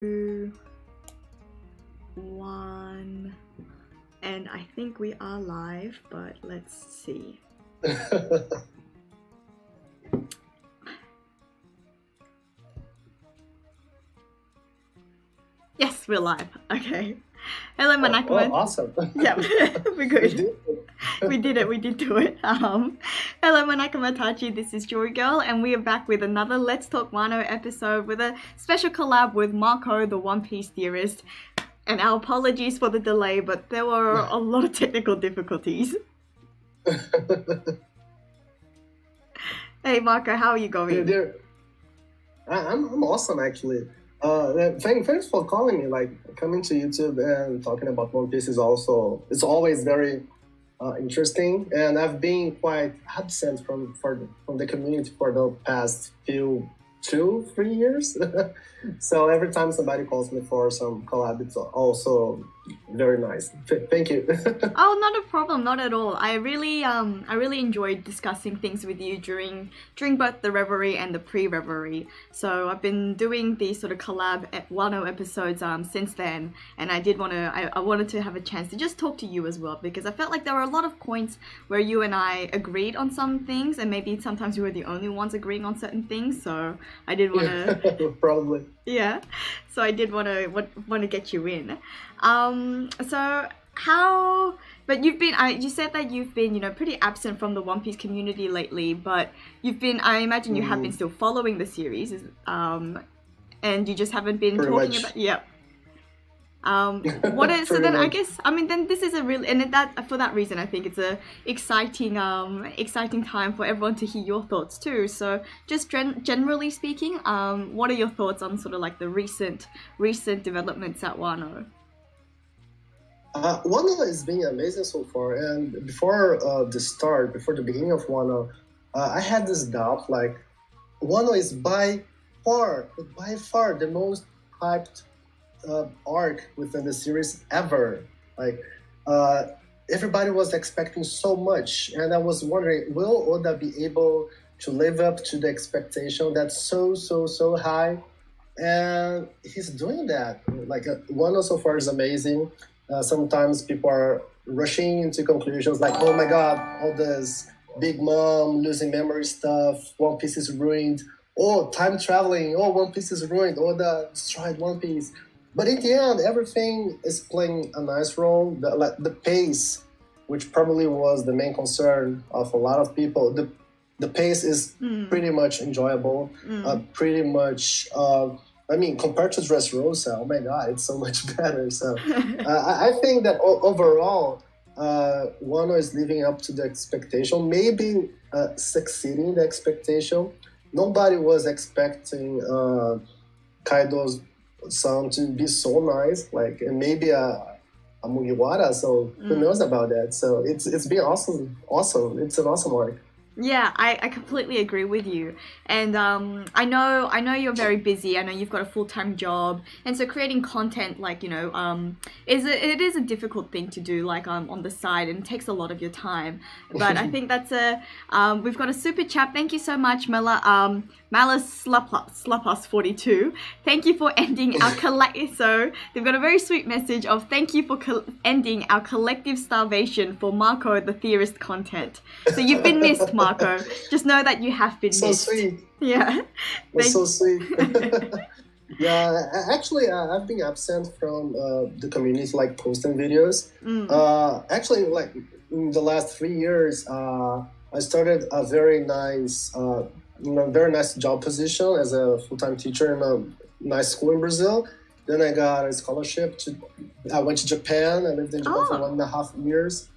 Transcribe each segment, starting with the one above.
2, 1, and I think we are live, but let's see. Yes, we're live. Okay. Hello, Manakama. Oh, awesome. Yeah, we're good. We did it. We did do it. Hello, my nakamatachi. This is JoyGirl, and we are back with another Let's Talk Wano episode with a special collab with Marco, the One Piece theorist. And our apologies for the delay, but there were a lot of technical difficulties. Hey, Marco, how are you going? I'm awesome, actually. Thanks for calling me. Like, coming to YouTube and talking about One Piece it's always very interesting. And I've been quite absent from the community for the past 2-3 years. So every time somebody calls me for some collab, it's also very nice. Thank you. Oh, not a problem, not at all. I really enjoyed discussing things with you during both the Reverie and the pre-Reverie. So I've been doing these sort of collab at Wano episodes since then, and I wanted to have a chance to just talk to you as well, because I felt like there were a lot of points where you and I agreed on some things, and maybe sometimes we were the only ones agreeing on certain things. So I did want to probably. Yeah, so I did want to get you in. So how? But you said that you've been, pretty absent from the One Piece community lately. But you've been. I imagine you have been still following the series. And you just haven't been Pretty talking much. about. Yeah. What is so then? I guess then this is a real for that reason I think it's a exciting time for everyone to hear your thoughts too. So just generally speaking, what are your thoughts on sort of like the recent developments at Wano? Wano has been amazing so far, and before the beginning of Wano, I had this doubt, like, Wano is by far the most hyped arc within the series ever. Like, everybody was expecting so much, and I was wondering, will Oda be able to live up to the expectation that's so high? And he's doing that. Like, Wano so far is amazing. Sometimes people are rushing into conclusions like, oh my god, all this Big Mom losing memory stuff, One Piece is ruined. Oh, time traveling. Oh, One Piece is ruined. Oda destroyed One Piece. But in the end, everything is playing a nice role. The pace, which probably was the main concern of a lot of people, the pace is pretty much enjoyable. Pretty much, compared to Dressrosa, oh my god, it's so much better. So I think that overall, Wano is living up to the expectation, maybe succeeding the expectation. Nobody was expecting Kaido's sound to be so nice, like, and maybe a Mugiwara, so who knows about that. So it's been awesome. It's an awesome arc. Yeah, I completely agree with you, and I know you're very busy. I know you've got a full-time job, and so creating content, like, it is a difficult thing to do, like, on the side, and it takes a lot of your time. But I think that's we've got a super chat. Thank you so much, Malice Slupus 42. Thank you for ending our So they've got a very sweet message of thank you for ending our collective starvation for Marco the Theorist content. So you've been missed, Marco. Just know that you have been missed. So sweet. Yeah. That's so sweet. Yeah, actually, I've been absent from the community, like posting videos. Actually, like, in the last 3 years, I started a very nice job position as a full-time teacher in a nice school in Brazil. Then I got a scholarship I went to Japan. I lived in Japan for 1.5 years.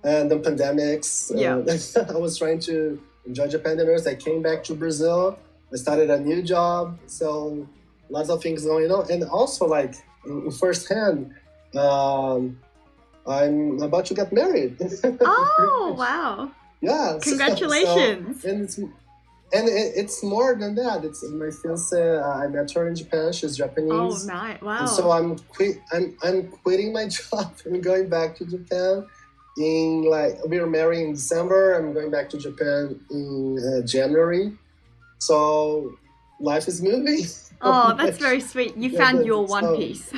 And the pandemics, I was trying to enjoy Japan the most. I came back to Brazil. I started a new job. So lots of things going on. And also, like, in firsthand, I'm about to get married. Oh, wow. Yeah. Congratulations. So, it's more than that. It's my fiance. I met her in Japan. She's Japanese. Oh, nice! Wow. And so I'm quitting my job and going back to Japan. We were married in December. I'm going back to Japan in January. So life is moving. Oh, that's very sweet. You found your One So Piece.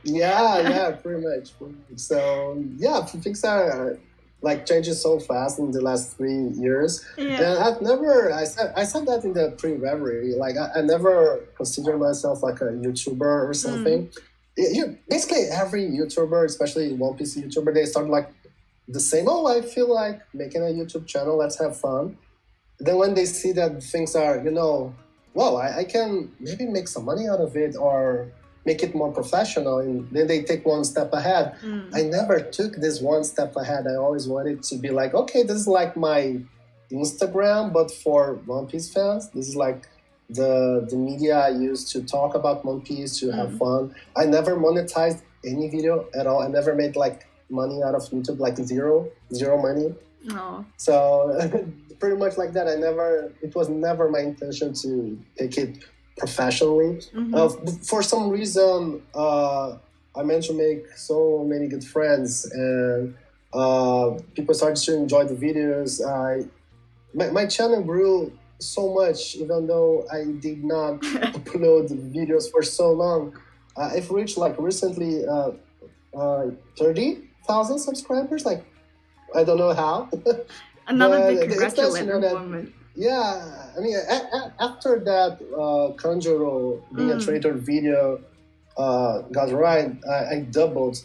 yeah, pretty much. So yeah, things are like changing so fast in the last 3 years, Yeah. and I said that in the pre-reverie. Like I never consider myself like a YouTuber or Mm. something. Basically every YouTuber, especially One Piece YouTuber, they start like the same. Oh, I feel like making a YouTube channel. Let's have fun. Then when they see that things are, well, I can maybe make some money out of it or make it more professional, and then they take one step ahead. I Mm. never took this one step ahead. I always wanted to be like, okay, this is like my Instagram, but for One Piece fans. This is like the media I use to talk about One Piece, to have Mm. fun. I never monetized any video at all. I never made like money out of YouTube, like zero money. Oh. So pretty much like that. It was never my intention to take it professionally. Mm-hmm. For some reason, I managed to make so many good friends, and people started to enjoy the videos. My channel grew so much, even though I did not upload videos for so long. I've reached like recently 30,000 subscribers. Like, I don't know how, Another but big it's nice to know that. moment. Yeah, I mean, after that Kanjuro being a Mm. traitor video got right, I doubled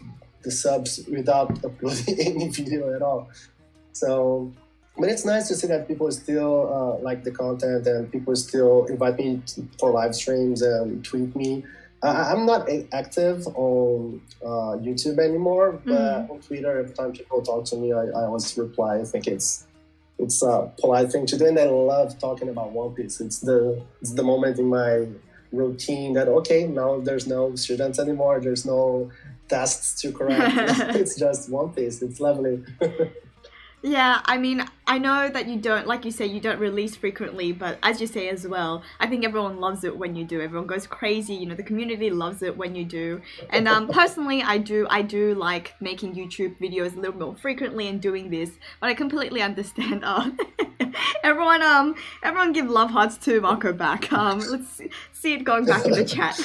the subs without uploading any video at all. So, but it's nice to see that people still like the content, and people still invite me for live streams and tweet me. I'm not active on YouTube anymore, but on Twitter, every time people talk to me, I always reply. I think it's a polite thing to do, and I love talking about One Piece. It's the moment in my routine that, okay, now there's no students anymore, there's no tasks to correct. It's just One Piece. It's lovely. Yeah, I mean, I know that you don't, like you say, you don't release frequently, but as you say as well, I think everyone loves it when you do. Everyone goes crazy, the community loves it when you do. And personally, I do like making YouTube videos a little more frequently and doing this, but I completely understand. Everyone give love hearts to Marco back. Let's see it going back in the chat.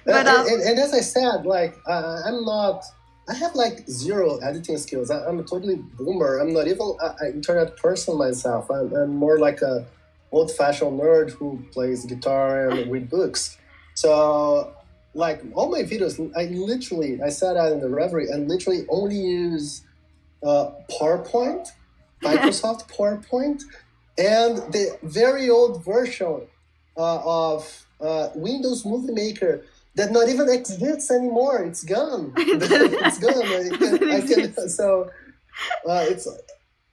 But and as I said, like I'm not. I have like zero editing skills. I'm a totally boomer. I'm not even an internet person myself. I'm more like a old-fashioned nerd who plays guitar and read books. So, like all my videos, I said that in the reverie, and literally only use PowerPoint, Microsoft PowerPoint, and the very old version of Windows Movie Maker that not even exists anymore. It's gone. It's gone. So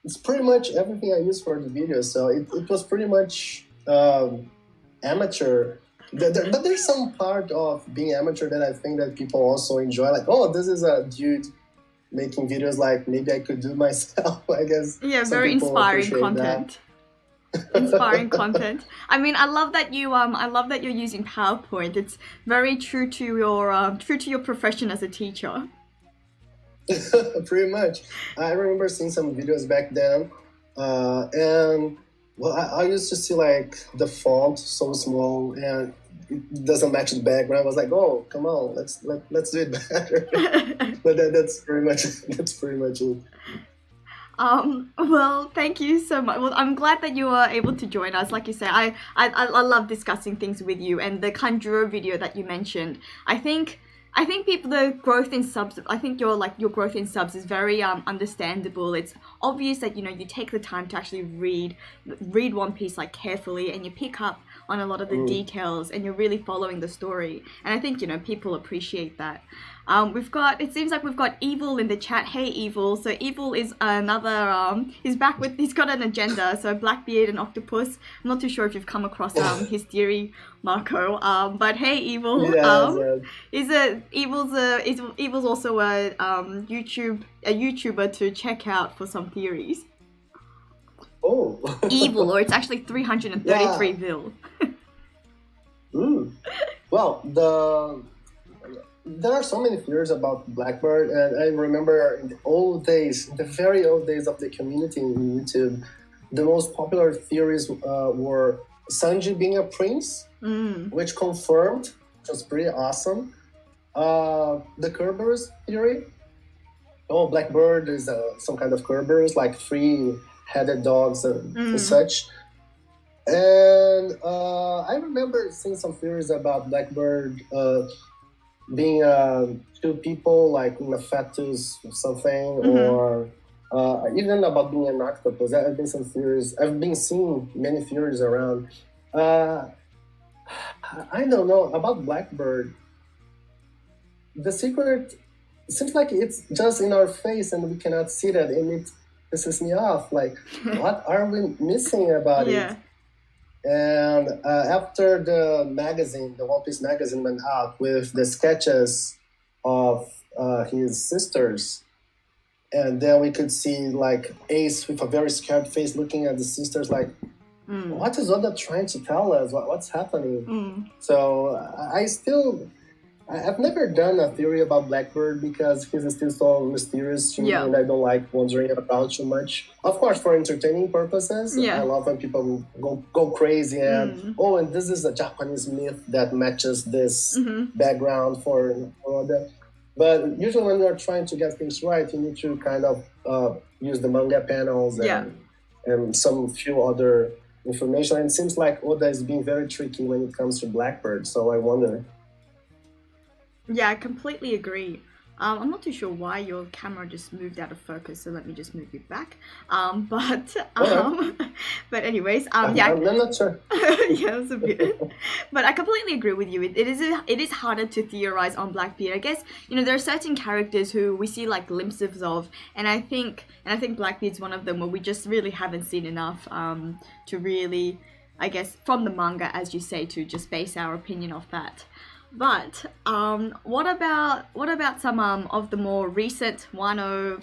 it's pretty much everything I use for the video. So it was pretty much amateur. But there's some part of being amateur that I think that people also enjoy. Like, oh, this is a dude making videos. Like, maybe I could do myself. I guess. Yeah, some very people inspiring appreciate content. Inspiring content. I mean, I love that you're using PowerPoint. It's very true to your profession as a teacher. Pretty much. I remember seeing some videos back then, and well, I used to see like the font so small and it doesn't match the background. I was like, oh, come on, let's do it better. But that's pretty much it. Well, thank you so much. Well, I'm glad that you were able to join us. Like you say, I love discussing things with you, and the Kanjuro video that you mentioned. I think people the growth in subs. I think your growth in subs is very understandable. It's obvious that you take the time to actually read One Piece like carefully, and you pick up on a lot of the details, and you're really following the story. And I think people appreciate that. It seems like we've got Evil in the chat. Hey Evil. So Evil is another he's got an agenda. So Blackbeard and Octopus. I'm not too sure if you've come across his theory, Marco. But hey Evil. Evil's also a YouTuber to check out for some theories. Oh. Evil, or it's actually 333 Vil. Well, there are so many theories about Blackbird, and I remember in the very old days of the community in YouTube, the most popular theories were Sanji being a prince, which confirmed, which was pretty awesome. The Kerberos theory. Oh, Blackbird is some kind of Kerberos, like three-headed dogs and such. And I remember seeing some theories about Blackbird being two people, like in a fetus or something, or even about being an octopus. There have been some theories. I've been seeing many theories around. I don't know about Blackbird. The secret seems like it's just in our face and we cannot see that, and it pisses me off. Like, what are we missing about it? And after the magazine, the One Piece magazine went out with the sketches of his sisters, and then we could see like Ace with a very scared face looking at the sisters like, what is Oda trying to tell us? What's happening? So I've never done a theory about Blackbird because he's still so mysterious to me, and I don't like wandering about too much. Of course, for entertaining purposes, I love when people go crazy and and this is a Japanese myth that matches this background for that. But usually when you're trying to get things right, you need to kind of use the manga panels and some few other information. And it seems like Oda is being very tricky when it comes to Blackbird, so I wonder. Yeah, I completely agree. I'm not too sure why your camera just moved out of focus, so let me just move you back. But anyways, I'm not sure. Yeah, that's a bit. But I completely agree with you. It is harder to theorize on Blackbeard. I guess there are certain characters who we see like glimpses of, and I think Blackbeard's one of them where we just really haven't seen enough to really, I guess, from the manga, as you say, to just base our opinion off that. But what about some of the more recent Wano,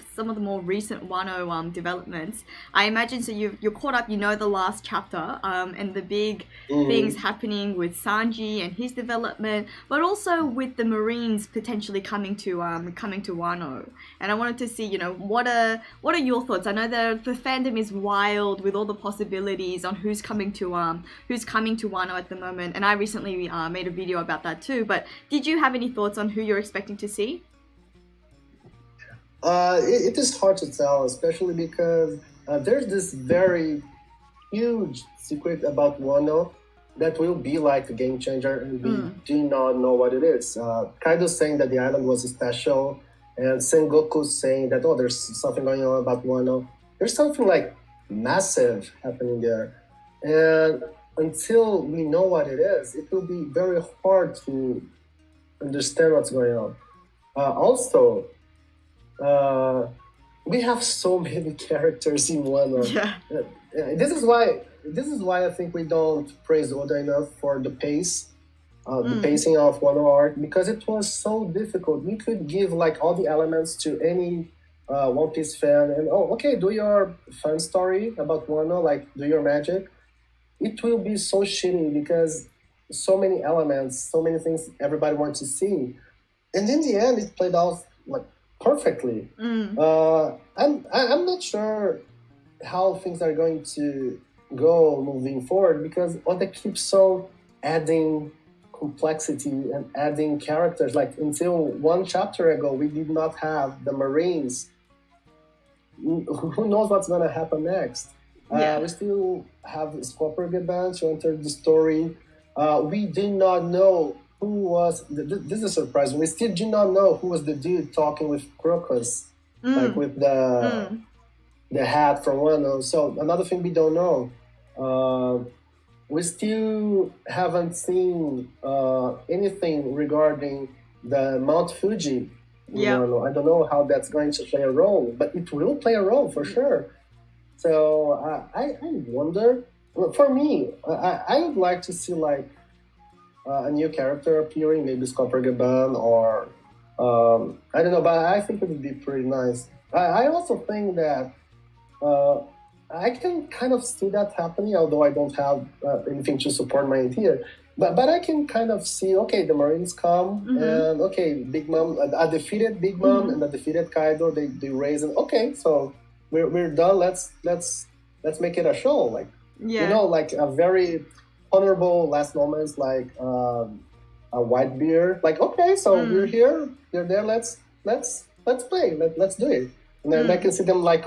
developments? I imagine so you're caught up. The last chapter and the big things happening with Sanji and his development, but also with the Marines potentially coming to Wano. And I wanted to see what are your thoughts? I know the fandom is wild with all the possibilities on who's coming to Wano at the moment, and I recently made a video about that too. But did you have any thoughts on who you're expecting to see? It is hard to tell, especially because there's this very huge secret about Wano that will be like a game changer, and we do not know what it is. Kaido's saying that the island was special, and Sengoku's saying that, there's something going on about Wano. There's something like massive happening there. And until we know what it is, it will be very hard to understand what's going on. Also, we have so many characters in Wano. This is why I think we don't praise Oda enough for the pace, the pacing of Wano arc, because it was so difficult. We could give like all the elements to any One Piece fan, and do your fun story about Wano, like do your magic. It will be so shitty because so many elements, so many things everybody wants to see, and in the end, it played out like perfectly. I'm not sure how things are going to go moving forward because Oda keeps on adding complexity and adding characters. Like until one chapter ago, we did not have the Marines. Who knows what's gonna happen next? We still have Scorpion Geban to enter the story. We did not know who was... This is a surprise. We still do not know who was the dude talking with Crocus, like with the hat from Wano. So another thing we don't know. We still haven't seen anything regarding the Mount Fuji. Wano. I don't know how that's going to play a role, but it will play a role for sure. So I wonder. Well, for me, I would like to see like a new character appearing, maybe Scopper Gaban or I don't know, but I think it would be pretty nice. I also think that I can kind of see that happening, although I don't have anything to support my idea. But I can kind of see, the Marines come and Big Mom, a defeated Big Mom and a defeated Kaido, they raise it. So we're done. Let's make it a show, like like a very honorable last moments, like a white beer. Like, okay, so we're here, you're there. Let's play. Let's do it. And then I can see them like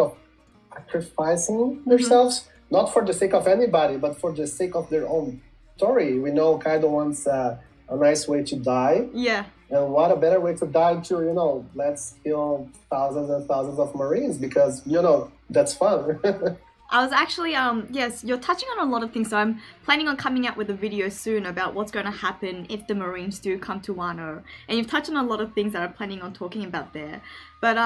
sacrificing themselves, not for the sake of anybody, but for the sake of their own story. We know Kaido wants a nice way to die. Yeah. And what a better way to die to, let's kill thousands and thousands of Marines because, that's fun. I was actually, yes, you're touching on a lot of things, so I'm planning on coming out with a video soon about what's going to happen if the Marines do come to Wano. And you've touched on a lot of things that I'm planning on talking about there. But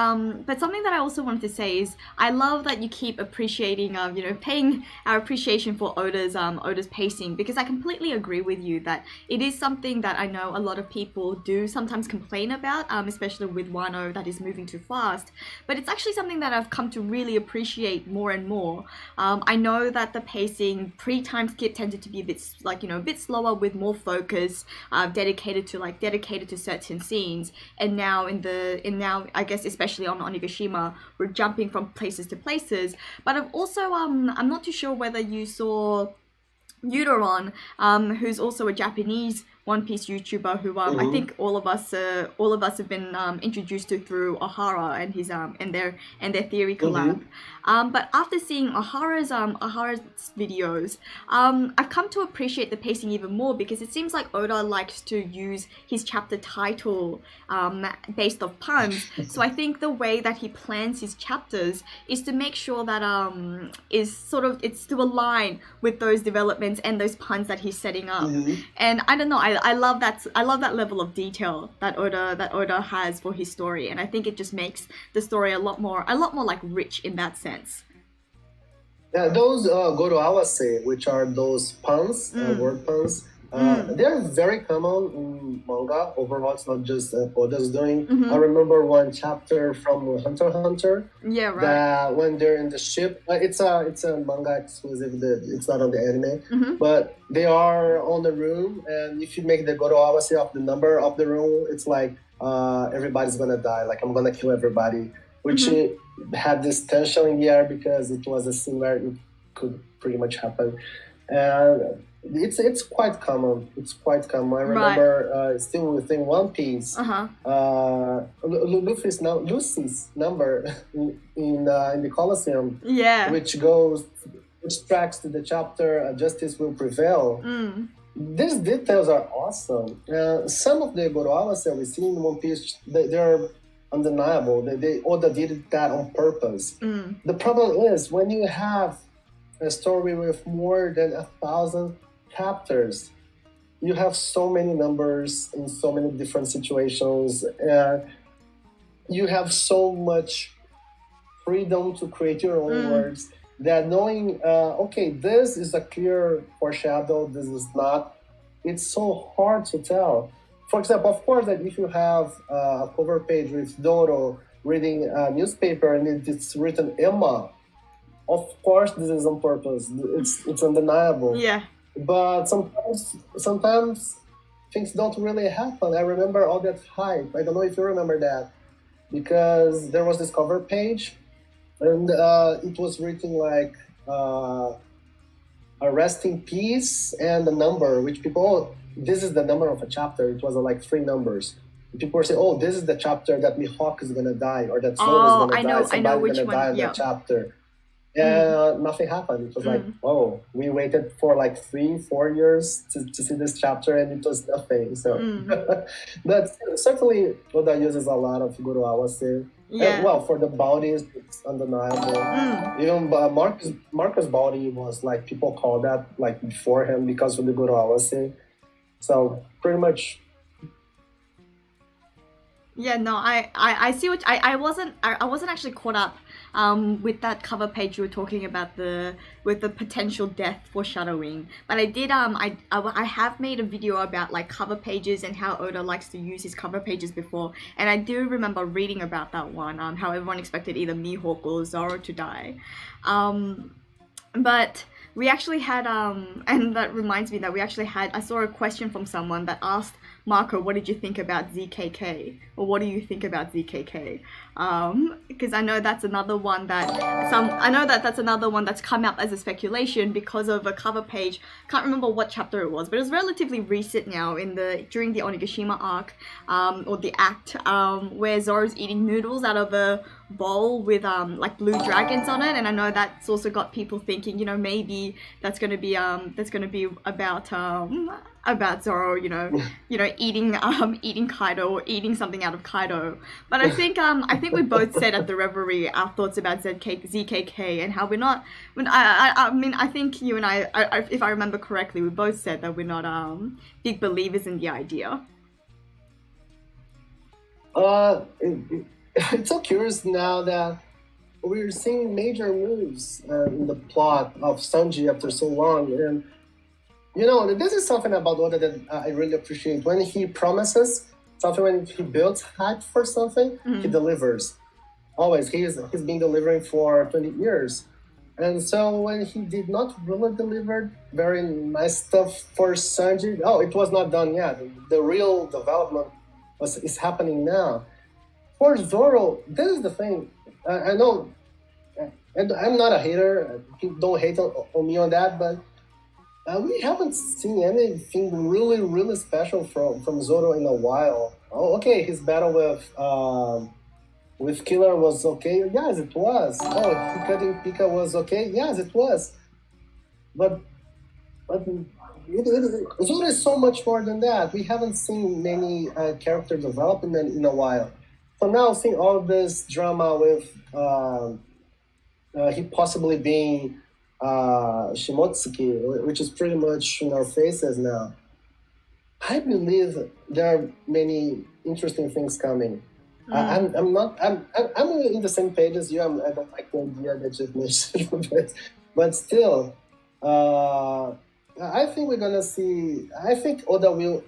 something that I also wanted to say is I love that you keep appreciating, paying our appreciation for Oda's pacing, because I completely agree with you that it is something that I know a lot of people do sometimes complain about, especially with Wano that is moving too fast. But it's actually something that I've come to really appreciate more and more. I know that the pacing pre-time skip tended to be a bit slower with more focus, dedicated to certain scenes, and now I guess especially on Onigashima, we're jumping from places to places. But I've also I'm not too sure whether you saw Yudoron, who's also a Japanese One Piece YouTuber who I think all of us have been introduced to through Ohara and his and their theory collab. But after seeing Ohara's videos, I've come to appreciate the pacing even more, because it seems like Oda likes to use his chapter title based off puns. So I think the way that he plans his chapters is to make sure that it's to align with those developments and those puns that he's setting up. And I don't know, I love that level of detail that Oda has for his story, and I think it just makes the story a lot more like rich in that sense. Yeah, those Goro Awase, which are those puns, word puns, they're very common in manga. Overall, it's not just Oda's doing. I remember one chapter from Hunter x Hunter. Yeah, right. That when they're in the ship, it's a manga exclusive. It's not on the anime, but they are on the room, and if you make the Goro Awase of the number of the room, it's like everybody's gonna die. Like, I'm gonna kill everybody, which had this tension in the air because it was a scene where it could pretty much happen, and it's quite common. It's quite common. I remember still within One Piece, Lucy's number in the Colosseum, which tracks to the chapter "Justice Will Prevail." These details are awesome. Some of the Goro Awase we see in One Piece, they're undeniable. Oda did that on purpose. The problem is when you have a story with more than 1,000 chapters, you have so many numbers in so many different situations, and you have so much freedom to create your own words, that knowing, okay, this is a clear foreshadow, this is not, it's so hard to tell. For example, of course, that if you have a cover page with Doro reading a newspaper and it's written Emma, of course this is on purpose. It's undeniable. Yeah. But sometimes things don't really happen. I remember all that hype. I don't know if you remember that, because there was this cover page, and it was written like a rest in peace and a number, which people, this is the number of a chapter. It was like 3 numbers. People were saying, oh, this is the chapter that Mihawk is gonna die, or that Zoro is gonna die. Somebody's gonna die in that chapter. And nothing happened. It was like, oh, we waited for like 3-4 years to see this chapter, and it was nothing. So but certainly Oda uses a lot of Goro Awase. And, well, for the bodies, it's undeniable. Even Marcus' body was like, people call that like beforehand because of the Goro Awase. So pretty much. Yeah, no, I see what I wasn't actually caught up with that cover page you were talking about with the potential death foreshadowing, but I did I have made a video about like cover pages and how Oda likes to use his cover pages before, and I do remember reading about that one, how everyone expected either Mihawk or Zoro to die, but we actually had and that reminds me that we actually had, I saw a question from someone that asked Marco, what did you think about ZKK? Or what do you think about ZKK? Because I know that's another one that's another one that's come up as a speculation because of a cover page. Can't remember what chapter it was, but it was relatively recent now during the Onigashima arc, or the act, where Zoro's eating noodles out of a bowl with like blue dragons on it, and I know that's also got people thinking, you know, maybe that's gonna be about Zoro, you know, eating Kaido or eating something out of Kaido. But I think we both said at the Reverie our thoughts about ZKK and how we're not. I mean, I think you and I, if I remember correctly, we both said that we're not big believers in the idea. It's so curious now that we're seeing major moves in the plot of Sanji after so long, and you know, this is something about Oda that I really appreciate. When he promises something, when he builds hype for something, he delivers. Always, he's been delivering for 20 years, and so when he did not really deliver very nice stuff for Sanji, it was not done yet. The real development is happening now. For Zoro, this is the thing. I know, and I'm not a hater. Don't hate on me on that, but we haven't seen anything really, really special from Zoro in a while. Oh, okay, his battle with Killer was okay. Yes, it was. Oh, he cutting Pika was okay. Yes, it was. But Zoro is so much more than that. We haven't seen many character development in a while. So now seeing all this drama with he possibly being Shimotsuki, which is pretty much in our faces now, I believe there are many interesting things coming. I'm in the same page as you. I don't like the idea that you mentioned, but still, I think we're gonna see. I think Oda will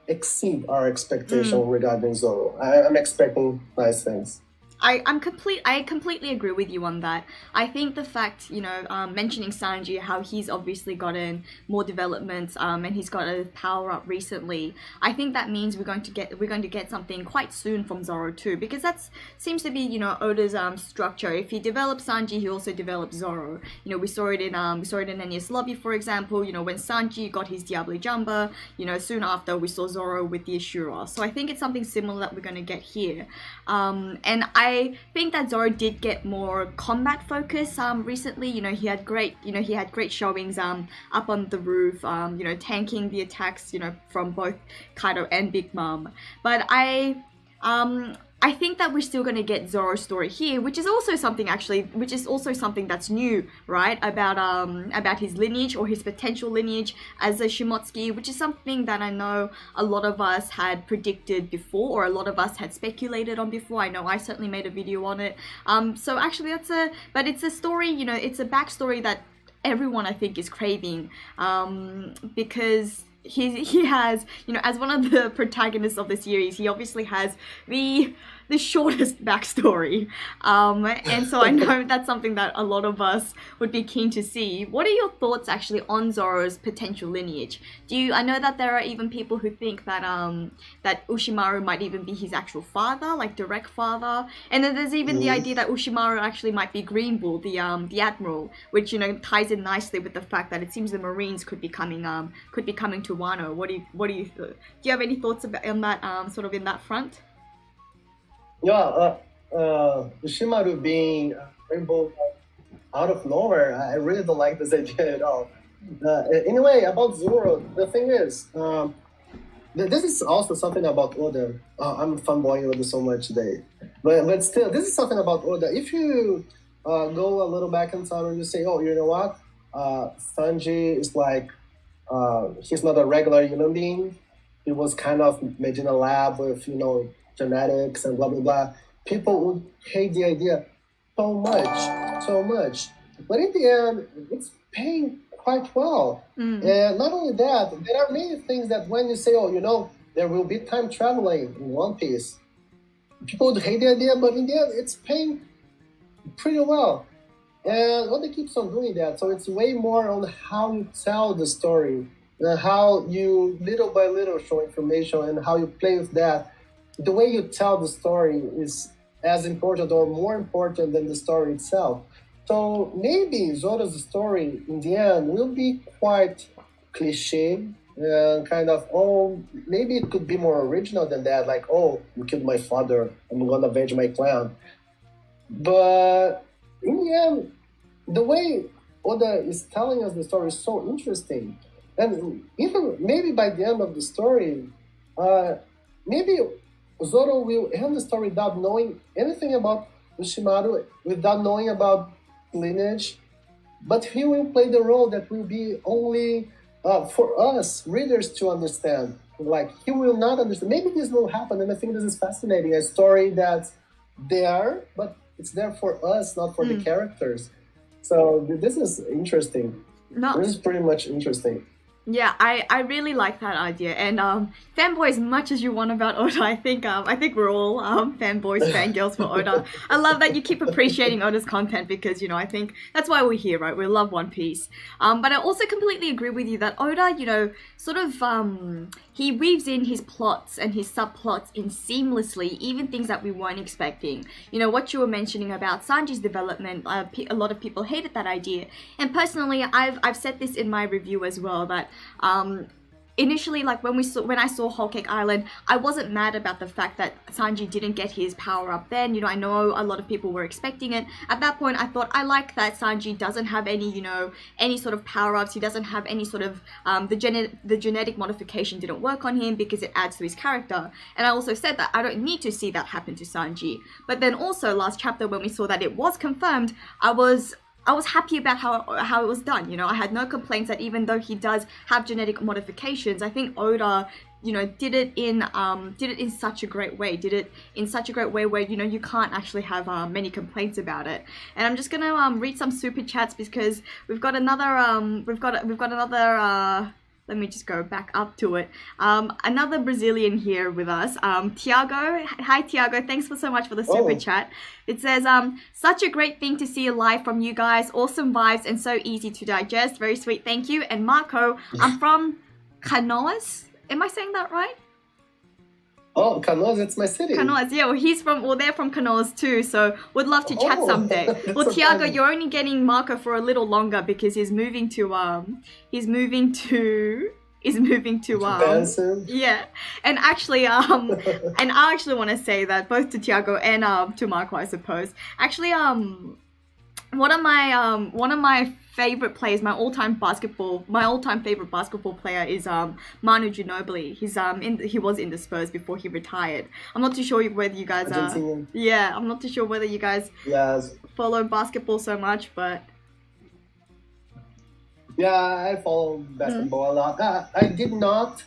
exceed our expectation regarding Zoro. I'm expecting nice things. I completely agree with you on that. I think the fact, you know, mentioning Sanji, how he's obviously gotten more developments, and he's got a power up recently. I think that means we're going to get something quite soon from Zoro too, because that seems to be, you know, Oda's structure. If he develops Sanji, he also develops Zoro. You know, we saw it in Enies Lobby, for example. You know, when Sanji got his Diable Jumba, you know, soon after we saw Zoro with the Ashura. So I think it's something similar that we're going to get here, and I think that Zoro did get more combat focus recently. You know, he had great showings up on the roof, you know, tanking the attacks, you know, from both Kaido and Big Mom. But I think that we're still going to get Zoro's story here, which is also something that's new, right? About his lineage, or his potential lineage as a Shimotsuki, which is something that I know a lot of us had predicted before, or a lot of us had speculated on before. I know I certainly made a video on it. So actually it's a story, you know, it's a backstory that everyone I think is craving, because he has, you know, as one of the protagonists of the series, he obviously has the shortest backstory, and so I know that's something that a lot of us would be keen to see. What are your thoughts actually on Zoro's potential lineage? I know that there are even people who think that that Ushimaru might even be his actual father, like direct father, and then there's even the idea that Ushimaru actually might be Green Bull, the admiral, which, you know, ties in nicely with the fact that it seems the Marines could be coming to Wano. What do you have any thoughts on that, sort of in that front? Yeah, Ushimaru being Rainbow out of nowhere, I really don't like this idea at all. Anyway, about Zoro, the thing is, this is also something about Oda. I'm fanboying Oda so much today. But still, this is something about Oda. If you go a little back in time and you say, oh, you know what? Sanji is like, he's not a regular human being. He was kind of made in a lab with, you know, genetics and blah blah blah. People would hate the idea so much. But in the end, it's paying quite well. And not only that, there are many things that when you say, oh, you know, there will be time traveling in One Piece, people would hate the idea, but in the end, it's paying pretty well. And Oda keeps on doing that, so it's way more on how you tell the story how you little by little show information and how you play with that. The way you tell the story is as important or more important than the story itself. So maybe Zoro's story in the end will be quite cliche, kind of, oh, maybe it could be more original than that, like, oh, you killed my father, I'm gonna avenge my clan. But in the end, the way Oda is telling us the story is so interesting. And even maybe by the end of the story, uh, maybe Zoro will end the story without knowing anything about Ushimaru, without knowing about lineage, but he will play the role that will be only for us readers to understand. Like he will not understand. Maybe this will happen, and I think this is fascinating. A story that's there, but it's there for us, not for the characters. So this is interesting. No. This is pretty much interesting. Yeah, I really like that idea. And fanboy as much as you want about Oda, I think we're all fanboys, fangirls for Oda. I love that you keep appreciating Oda's content because, you know, I think that's why we're here, right? We love One Piece. But I also completely agree with you that Oda, you know, sort of he weaves in his plots and his subplots in seamlessly, even things that we weren't expecting. You know, what you were mentioning about Sanji's development, a lot of people hated that idea. And personally, I've said this in my review as well, that initially, like when I saw Whole Cake Island, I wasn't mad about the fact that Sanji didn't get his power up then. You know, I know a lot of people were expecting it. At that point, I thought I like that Sanji doesn't have any, you know, any sort of power ups. He doesn't have any sort of the genetic modification didn't work on him because it adds to his character. And I also said that I don't need to see that happen to Sanji. But then also last chapter when we saw that it was confirmed, I was happy about how it was done. You know, I had no complaints that even though he does have genetic modifications, I think Oda, you know, did it in such a great way. Did it in such a great way where, you know, you can't actually have many complaints about it. And I'm just gonna read some super chats because we've got another let me just go back up to it. Another Brazilian here with us, Tiago. Hi, Tiago. Thanks so much for the super chat. It says, such a great thing to see live from you guys. Awesome vibes and so easy to digest. Very sweet. Thank you. And Marco, I'm from Canoas. Am I saying that right? Oh, Canoas, it's my city. Canoas, yeah. Well, they're from Canoas too, so would love to chat someday. Well, Tiago, you're only getting Marco for a little longer because he's moving to yeah. And actually and I actually want to say that both to Tiago and to Marco, I suppose. Actually one of my favorite players, my all-time favorite basketball player is Manu Ginobili. He was in the Spurs before he retired. I'm not too sure whether you guys I'm not too sure whether you guys follow basketball so much, but yeah, I follow basketball a lot. I did not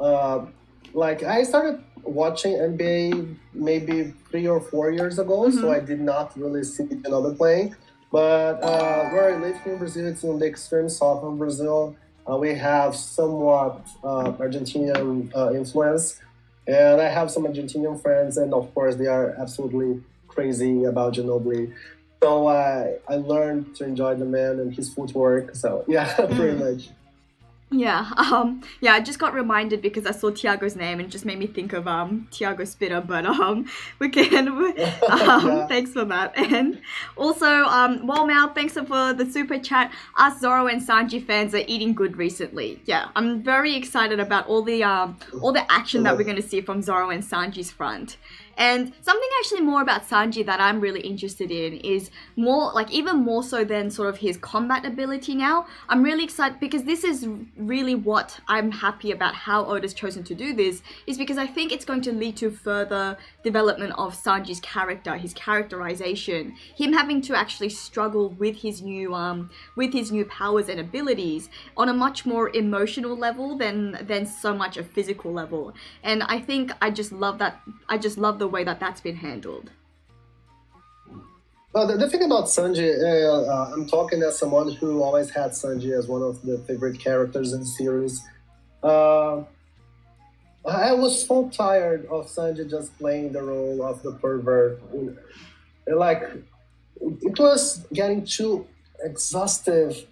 I started watching NBA maybe 3 or 4 years ago, so I did not really see another playing. But where I live here in Brazil, it's in the extreme south of Brazil. We have somewhat Argentinian influence, and I have some Argentinian friends, and of course they are absolutely crazy about Ginobili. So I learned to enjoy the man and his footwork. So yeah, pretty much. Yeah, I just got reminded because I saw Tiago's name and it just made me think of Tiago Spitter, but thanks for that. And also Walmouth, thanks for the super chat. Us Zoro and Sanji fans are eating good recently. Yeah, I'm very excited about all the action that we're going to see from Zoro and Sanji's front. And something actually more about Sanji that I'm really interested in is more, like even more so than sort of his combat ability now. I'm really excited because this is really what I'm happy about how Oda's chosen to do this, is because I think it's going to lead to further development of Sanji's character, his characterization, him having to actually struggle with his new powers and abilities on a much more emotional level than so much a physical level. And I think I just love that. I just love the way that that's been handled. Well, the thing about Sanji, I'm talking as someone who always had Sanji as one of the favorite characters in the series. I was so tired of Sanji just playing the role of the pervert. Like, it was getting too exhaustive.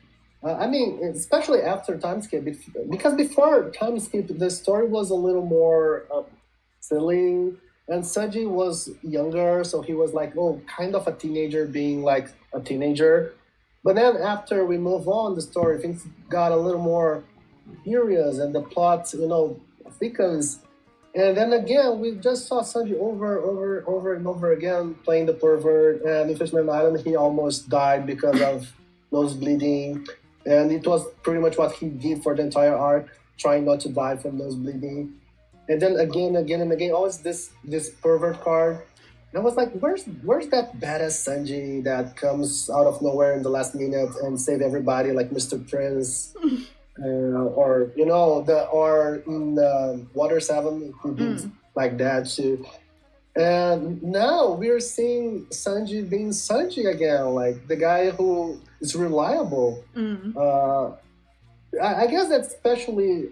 I mean, especially after time skip, because before time skip, the story was a little more silly, and Sanji was younger, so he was like, oh, kind of a teenager being like a teenager. But then after we move on the story, things got a little more serious, and the plot, thickens. And then again, we just saw Sanji over and over again playing the pervert. And in Fishman Island, he almost died because of nose bleeding. And it was pretty much what he did for the entire arc, trying not to die from nose bleeding. And then again and again, always this pervert card. And I was like, where's that badass Sanji that comes out of nowhere in the last minute and save everybody like Mr. Prince? Or in Water 7 he did like that too. And now we're seeing Sanji being Sanji again, like the guy who is reliable. I guess that especially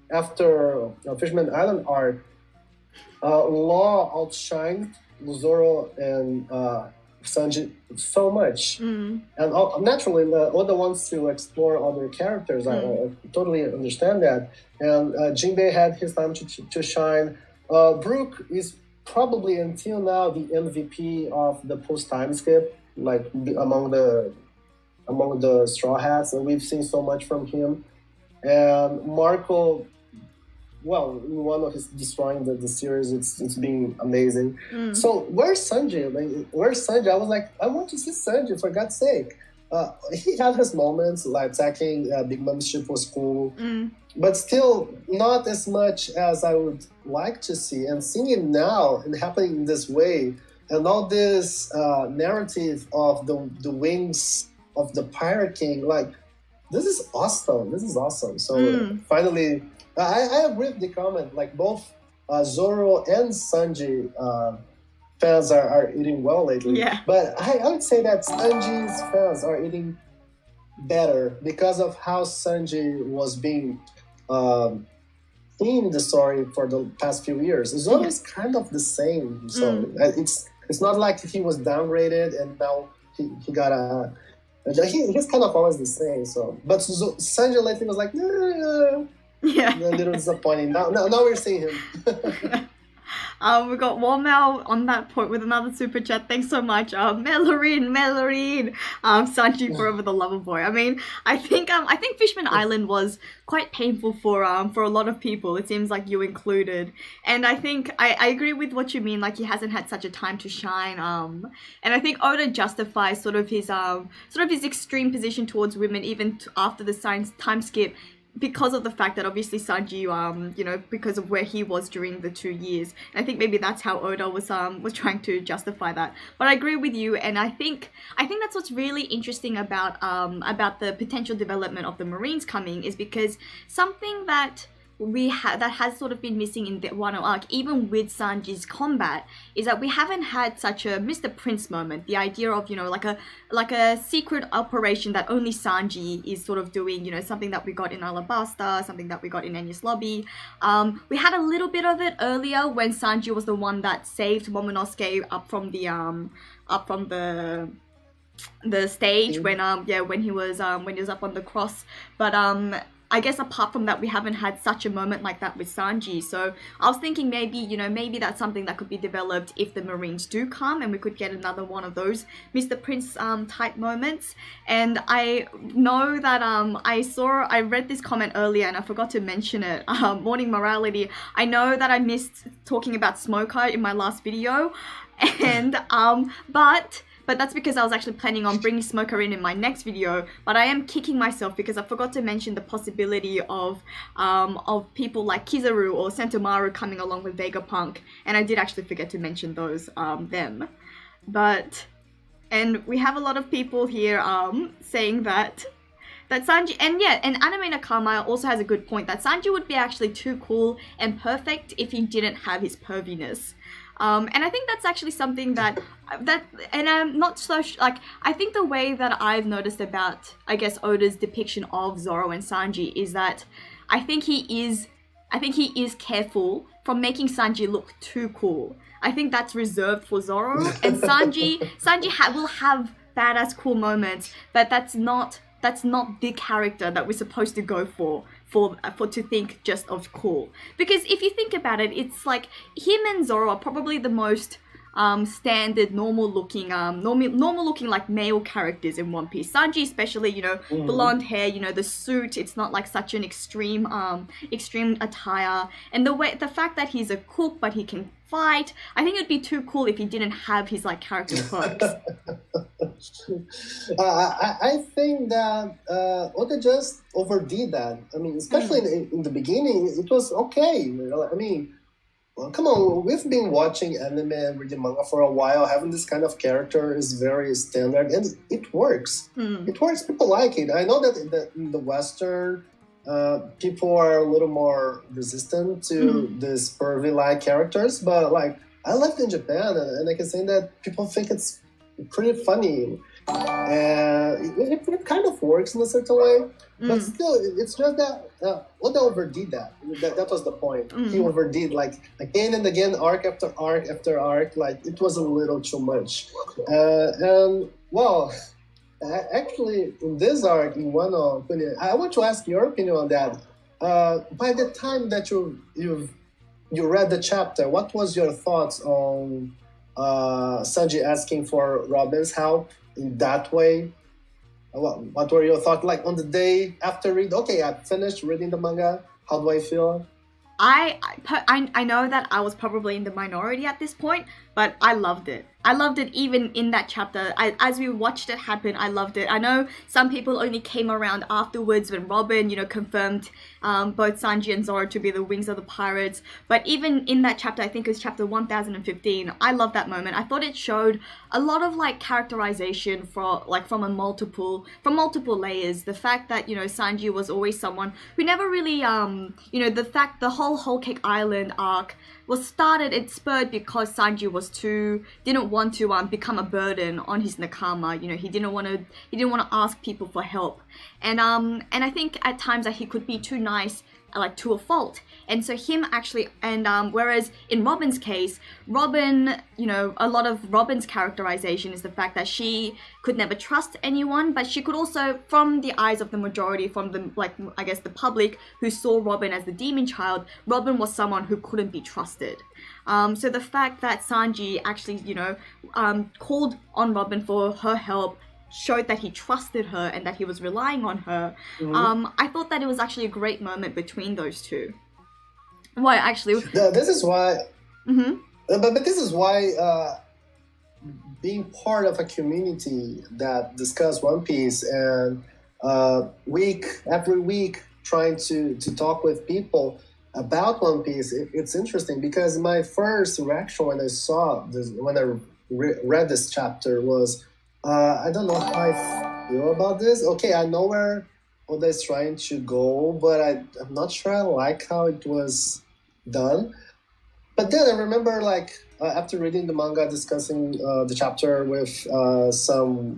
after Fishman Island arc, Law outshined Zoro and Sanji so much, and naturally Oda wants to explore other characters. I totally understand that. And Jinbei had his time to shine. Brook is probably until now the MVP of the post time skip, like among the Straw Hats, and we've seen so much from him. And Marco, well, in one of his destroying the series, it's been amazing. So where's Sanji? Where's Sanji? I was like, I want to see Sanji, for God's sake. He had his moments, like attacking Big Mom's ship was cool, but still not as much as I would like to see. And seeing it now and happening in this way, and all this narrative of the wings of the Pirate King, like, this is awesome. This is awesome. So finally, I agree with the comment. Like, both Zoro and Sanji fans are eating well lately. Yeah. But I would say that Sanji's fans are eating better because of how Sanji was being seen in the story for the past few years. Zoro is kind of the same. So it's not like he was downgraded and now he got a... He's kind of always the same. So, but Sanji lately was like, yeah, a little disappointing. Now we're seeing him. We got Warmel on that point with another super chat. Thanks so much, Melorine, Sanji forever the lover boy. I mean, I think Fishman Island was quite painful for a lot of people. It seems like you included, and I think I agree with what you mean. Like, he hasn't had such a time to shine. And I think Oda justifies sort of his extreme position towards women even after the time skip, because of the fact that obviously Sanji, because of where he was during the 2 years. And I think maybe that's how Oda was trying to justify that. But I agree with you, and I think that's what's really interesting about the potential development of the Marines coming, is because something that that has sort of been missing in the Wano arc, even with Sanji's combat, is that we haven't had such a Mr. Prince moment. The idea of, like a secret operation that only Sanji is sort of doing, something that we got in Alabasta, something that we got in Enies Lobby. We had a little bit of it earlier when Sanji was the one that saved Momonosuke up from the stage when he was up on the cross. But I guess apart from that, we haven't had such a moment like that with Sanji. So I was thinking maybe that's something that could be developed if the Marines do come, and we could get another one of those Mr. Prince type moments. And I know that I read this comment earlier and I forgot to mention it. Morning Morality. I know that I missed talking about Smoker in my last video, and but that's because I was actually planning on bringing Smoker in my next video. But I am kicking myself because I forgot to mention the possibility of people like Kizaru or Sentomaru coming along with Vegapunk, and I did actually forget to mention those them. And we have a lot of people here saying that Sanji, and Anime Nakama also has a good point, that Sanji would be actually too cool and perfect if he didn't have his perviness. And I think that's actually something that and I'm not so I think the way that I've noticed about, I guess, Oda's depiction of Zoro and Sanji is that I think he is careful from making Sanji look too cool. I think that's reserved for Zoro, and Sanji will have badass cool moments, but that's not that's not the character that we're supposed to go for to think just of cool. Because if you think about it, it's like him and Zoro are probably the most standard, normal looking like male characters in One Piece. Sanji especially, you know, blonde hair, you know, the suit, it's not like such an extreme attire, and the fact that he's a cook but he can fight, I think it'd be too cool if he didn't have his like character quirks. I think that Oda just overdid that. I mean, especially in the beginning, it was okay. I mean, well, come on, we've been watching anime and reading manga for a while. Having this kind of character is very standard, and it works. It works. People like it. I know that in the Western, people are a little more resistant to these pervy-like characters, but like I lived in Japan, and I can say that people think it's pretty funny. And it kind of works in a certain way, but still, it's just that Oda overdid that. That was the point. He overdid, like again and again, arc after arc after arc. Like it was a little too much. And well, actually, in this arc, in Wano, I want to ask your opinion on that. By the time that you read the chapter, what was your thoughts on Sanji asking for Robin's help in that way? What were your thoughts like on the day after read? Okay, I finished reading the manga. How do I feel? I know that I was probably in the minority at this point, but I loved it. I loved it even in that chapter. As we watched it happen, I loved it. I know some people only came around afterwards when Robin, you know, confirmed both Sanji and Zoro to be the wings of the pirates. But even in that chapter, I think it was chapter 1015, I loved that moment. I thought it showed a lot of like characterization from multiple layers. The fact that, you know, Sanji was always someone who never really you know, the whole Cake Island arc was spurred because Sanji didn't want to become a burden on his nakama. You know, he didn't want to ask people for help, and I think at times that he could be too nice, like to a fault. And so him actually, and whereas in Robin's case, Robin, you know, a lot of Robin's characterization is the fact that she could never trust anyone, but she could also, from the eyes of the majority, from the, like, I guess the public who saw Robin as the demon child, Robin was someone who couldn't be trusted. So the fact that Sanji actually, you know, called on Robin for her help, showed that he trusted her and that he was relying on her. I thought that it was actually a great moment between those two. Well, actually, this is why. But this is why being part of a community that discuss One Piece and every week trying to talk with people about One Piece, it's interesting because my first reaction when I saw this, when I read this chapter was, I don't know how I feel about this. Okay, I know where Oda is trying to go, but I'm not sure I like how it was done. But then I remember, like, after reading the manga, discussing the chapter with some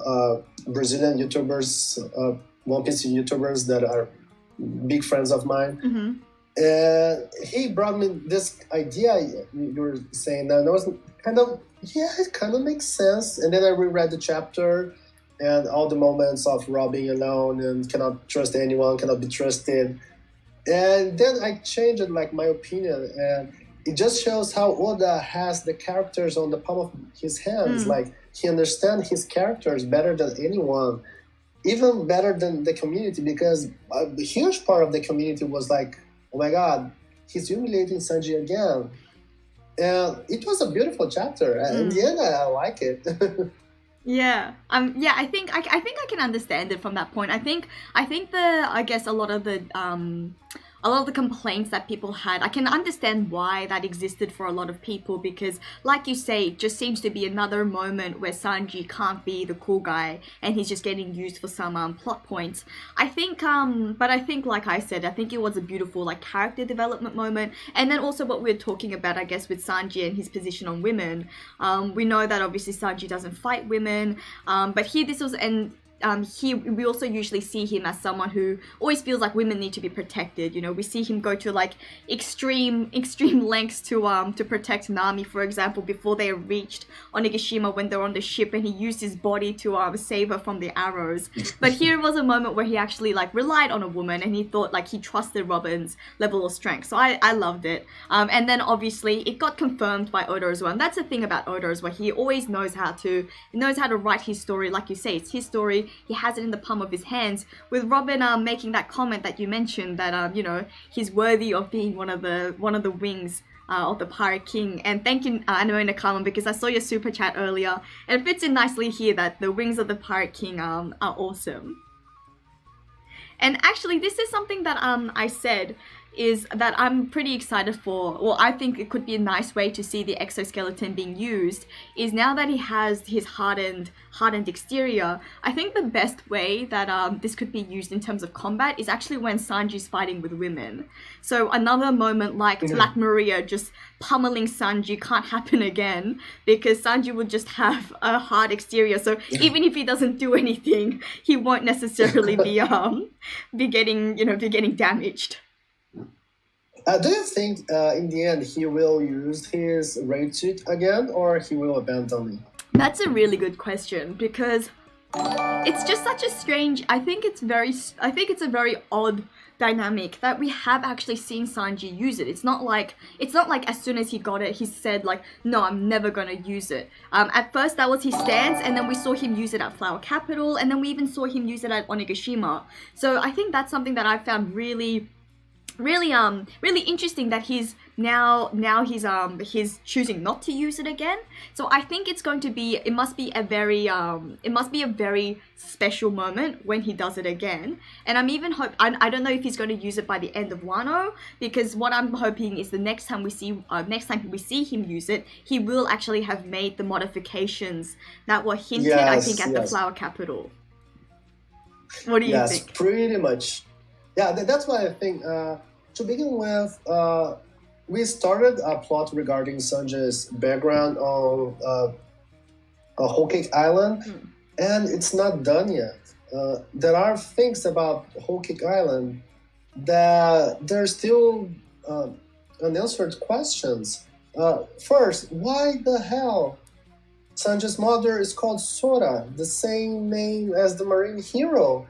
Brazilian YouTubers, One Piece YouTubers that are big friends of mine. And he brought me this idea you were saying that I was kind of, yeah, it kind of makes sense. And then I reread the chapter and all the moments of Robin alone and cannot trust anyone, cannot be trusted. And then I changed like my opinion, and it just shows how Oda has the characters on the palm of his hands. Like he understands his characters better than anyone, even better than the community, because a huge part of the community was like, oh my God, he's humiliating Sanji again. And it was a beautiful chapter. In the end, I like it. Yeah. I think I can understand it from that point. I think a lot of the complaints that people had, I can understand why that existed for a lot of people, because like you say, it just seems to be another moment where Sanji can't be the cool guy and he's just getting used for some plot points. I think like I said, I think it was a beautiful like character development moment. And then also what we're talking about, I guess, with Sanji and his position on women. We know that obviously Sanji doesn't fight women, but here this was, and we also usually see him as someone who always feels like women need to be protected. You know, we see him go to like extreme lengths to protect Nami, for example, before they reached Onigashima when they're on the ship, and he used his body to save her from the arrows. But here was a moment where he actually like relied on a woman, and he thought like he trusted Robin's level of strength. So I loved it. And then obviously it got confirmed by Oda as well. And that's the thing about Oda, is where he always knows how to write his story. Like you say, it's his story. He has it in the palm of his hands. With Robin making that comment that you mentioned, that you know, he's worthy of being one of the wings of the Pirate King. And thank you, Anime Nakama, because I saw your super chat earlier, and it fits in nicely here that the wings of the Pirate King are awesome. And actually, this is something that I said is that I'm pretty excited for. Well, I think it could be a nice way to see the exoskeleton being used, is now that he has his hardened exterior. I think the best way that this could be used in terms of combat is actually when Sanji's fighting with women. So another moment like Black Maria just pummeling Sanji can't happen again, because Sanji will just have a hard exterior. So even if he doesn't do anything, he won't necessarily be getting damaged. Do you think in the end he will use his raid suit again, or he will abandon it? That's a really good question, because it's just such a strange. I think it's a very odd dynamic that we have actually seen Sanji use it. It's not like as soon as he got it, he said like, no, I'm never gonna use it. At first that was his stance, and then we saw him use it at Flower Capital, and then we even saw him use it at Onigashima. So I think that's something that I found really interesting, that he's now he's choosing not to use it again. So I think it must be a very special moment when he does it again. And I'm even I don't know if he's going to use it by the end of Wano, because what I'm hoping is the next time we see him use it, he will actually have made the modifications that were hinted, I think, at the Flower Capital. What do you think? Yes, pretty much. Yeah, that's why I think, to begin with, we started a plot regarding Sanji's background on Whole Cake Island, and it's not done yet. There are things about Whole Cake Island that there's still unanswered questions. First, why the hell Sanji's mother is called Sora, the same name as the marine hero?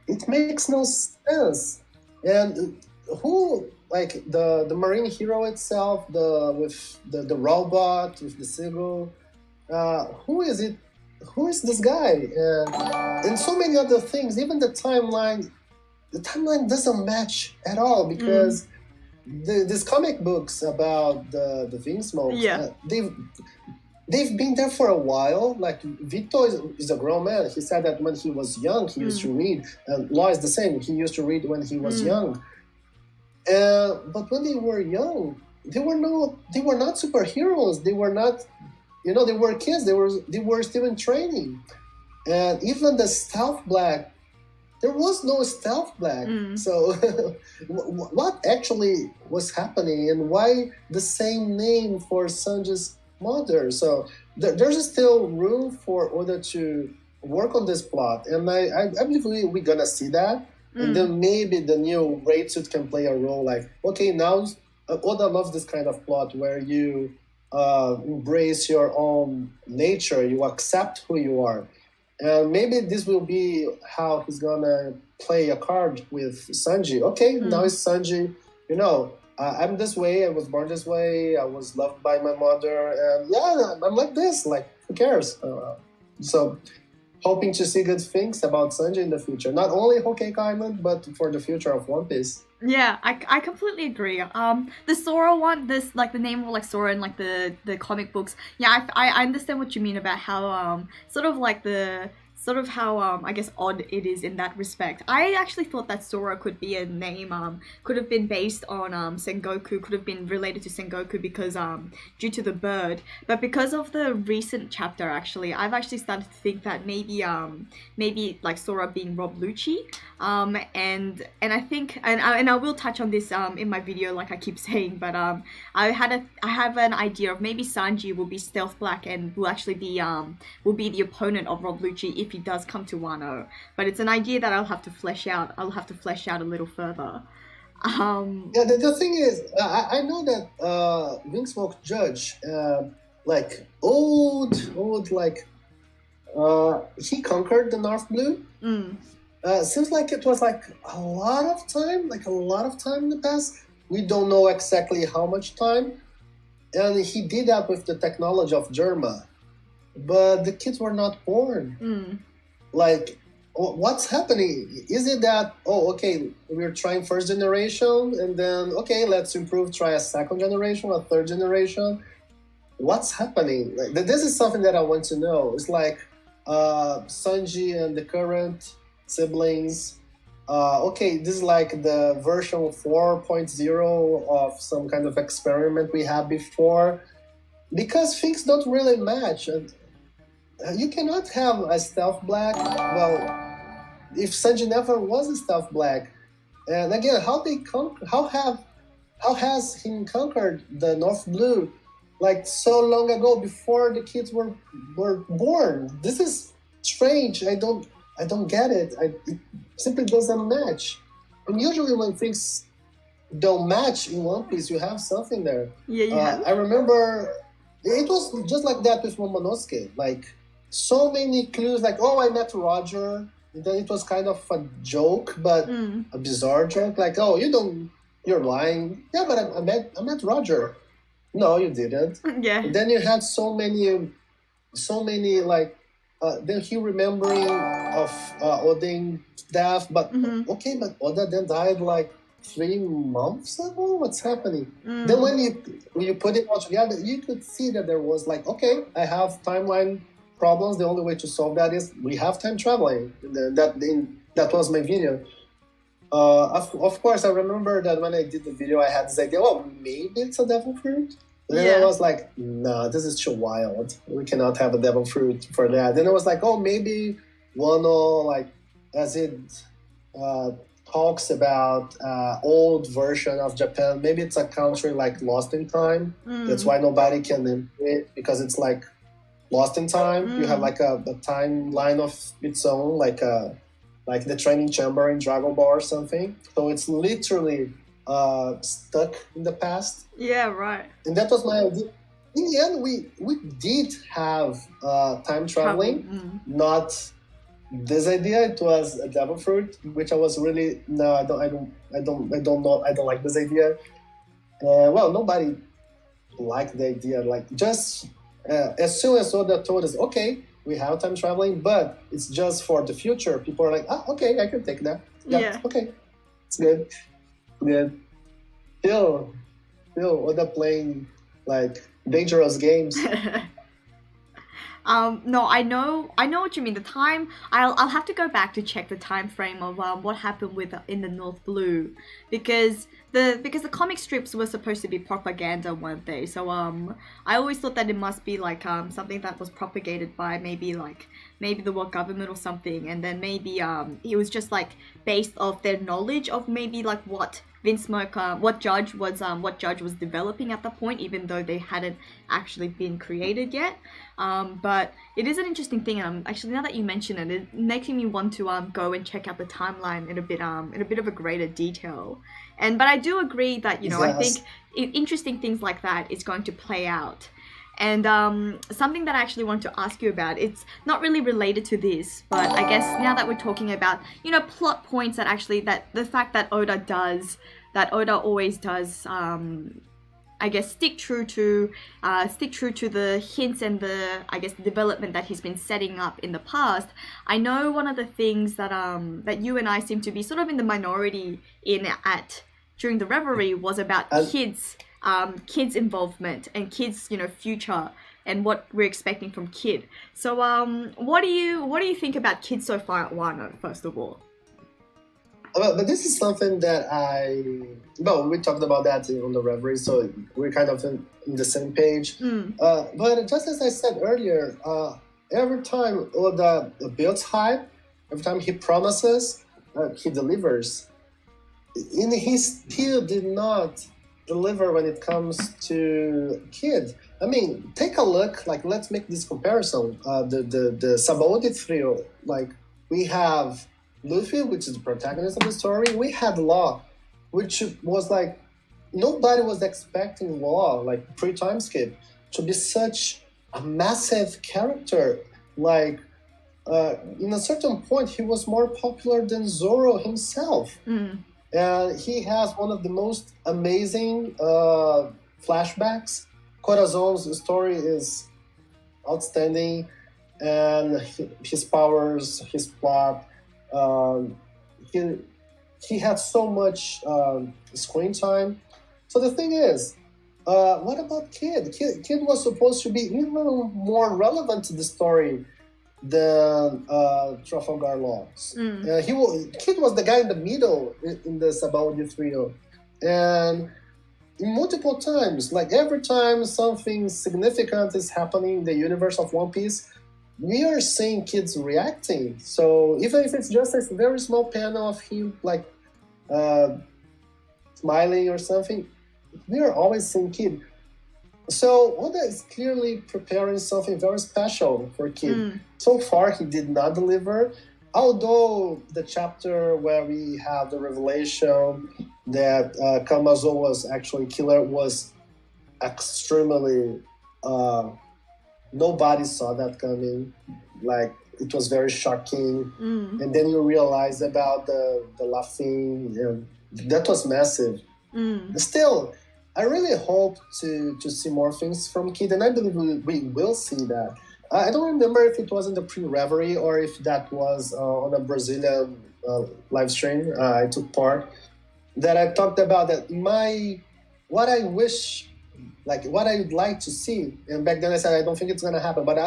It makes no sense. And who, like the marine hero itself, with the robot with the seagull, who is it? Who is this guy? And so many other things. Even the timeline doesn't match at all, because these comic books about the Vinsmoke, they've been there for a while. Like, Vito is a grown man. He said that when he was young, he used to read. And Law is the same. He used to read when he was young. But when they were young, they were not superheroes. They were not, they were kids. They were still in training. And even the Stealth Black, there was no Stealth Black. So what actually was happening, and why the same name for Sanji's mother? So there's still room for Oda to work on this plot, and I believe we're gonna see that. And then maybe the new raid suit can play a role. Like, okay, now Oda loves this kind of plot where you embrace your own nature, you accept who you are. And maybe this will be how he's gonna play a card with Sanji. Okay, now it's Sanji, I'm this way, I was born this way, I was loved by my mother, and yeah, I'm like this, like, who cares? So, hoping to see good things about Sanji in the future. Not only Whole Cake Island, but for the future of One Piece. Yeah, I completely agree. The Sora one, the name of like Sora in like the comic books. Yeah, I understand what you mean about how I guess odd it is in that respect. I actually thought that Sora could be a name, could have been based on Sengoku, could have been related to Sengoku because due to the bird. But because of the recent chapter, actually, I've actually started to think that maybe like Sora being Rob Lucci. And I think, and I will touch on this in my video, like I keep saying, but I have an idea of maybe Sanji will be Stealth Black and will actually be will be the opponent of Rob Lucci if he does come to Wano. But it's an idea that I'll have to flesh out. I'll have to flesh out a little further. Yeah, the thing is, I know that Wingsmoke Judge, like old, like he conquered the North Blue. Seems like it was like a lot of time, in the past. We don't know exactly how much time, and he did that with the technology of Germa, but the kids were not born. Like, what's happening? Is it that, oh, okay, we're trying first generation, and then, okay, let's try a second generation, a third generation? What's happening? Like, this is something that I want to know. It's like Sanji and the current siblings. Okay, this is like the version 4.0 of some kind of experiment we had before, because things don't really match. And you cannot have a stealth black. Well, if Sanji never was a stealth black, and again, how has he conquered the North Blue like so long ago, before the kids were born? This is strange. I don't get it. It simply doesn't match. And usually when things don't match in One Piece, you have something there. Yeah. I remember it was just like that with Momonosuke. Like, so many clues, like, oh, I met Roger. And then it was kind of a joke, but a bizarre joke. Like, oh, you're lying. Yeah, but I met Roger. No, you didn't. Yeah. And then you had so many like, then he remembering of Odin's death, but okay, but Oda then died like 3 months ago. What's happening? Then when you put it all together, you could see that there was like, okay, I have timeline problems. The only way to solve that is we have time traveling. That was my video. Of course, I remember that when I did the video, I had this idea, oh, maybe it's a devil fruit. And then I was like, no, this is too wild. We cannot have a devil fruit for that. Then I was like, oh, maybe Wano, like, as it talks about old version of Japan, maybe it's a country like lost in time. That's why nobody can name it, because it's like lost in time. You have like a timeline of its own, like the training chamber in Dragon Ball or something. So it's literally stuck in the past. Yeah, right. And that was my idea. In the end, we did have time traveling, not this idea. It was a devil fruit, which I was really I don't like this idea. Well, nobody liked the idea. Like, just as soon as Oda told us, okay, we have time traveling, but it's just for the future. People are like, okay, I can take that. Yeah. Okay, it's good. Good. Still Oda playing like dangerous games. No, I know what you mean. The time, I'll have to go back to check the time frame of what happened with in the North Blue, because the comic strips were supposed to be propaganda, weren't they? So I always thought that it must be like something that was propagated by maybe the world government or something, and then maybe it was just like based off their knowledge of maybe like what what Judge was developing at that point, even though they hadn't actually been created yet. But it is an interesting thing, and actually now that you mention it, it's making me want to go and check out the timeline in a bit of a greater detail. But I do agree that I think interesting things like that is going to play out. And something that I actually want to ask you about, it's not really related to this, but I guess now that we're talking about, plot points that actually, that the fact that Oda always does, I guess, stick true to the hints and the development that he's been setting up in the past. I know one of the things that you and I seem to be sort of in the minority during the Reverie was about kids' involvement and kids' future and what we're expecting from Kid. So what do you think about Kid so far at Wano, first of all? But this is something that we talked about that on the Reverie, so we're kind of in the same page. But just as I said earlier, every time Oda builds hype, every time he promises, he delivers. And he still did not deliver when it comes to Kid. I mean, take a look. Like, let's make this comparison. The Sabaody trio. Like, we have Luffy, which is the protagonist of the story. We had Law, which was like nobody was expecting Law, like pre-time skip, to be such a massive character. Like, in a certain point, he was more popular than Zoro himself. And he has one of the most amazing flashbacks. Corazon's story is outstanding, and his powers, his plot. He he had so much screen time. So the thing is, what about Kid? Kid was supposed to be even more relevant to the story than Trafalgar Laws. Kid was the guy in the middle in the Sabaody trio, and multiple times, like every time something significant is happening in the universe of One Piece, we are seeing kids reacting. So even if it's just a very small panel of him, like smiling or something, we are always seeing Kid. So Oda is clearly preparing something very special for Kid. So far, he did not deliver. Although the chapter where we have the revelation that Kamazo was actually killer was extremely... nobody saw that coming. Like, it was very shocking. And then you realize about the laughing. That was massive. Still, I really hope to see more things from Kid, and I believe we will see that. I don't remember if it was in the pre-Reverie or if that was on a Brazilian live stream I took part, that I talked about that what I wish, like what I would like to see, and back then I said I don't think it's going to happen, but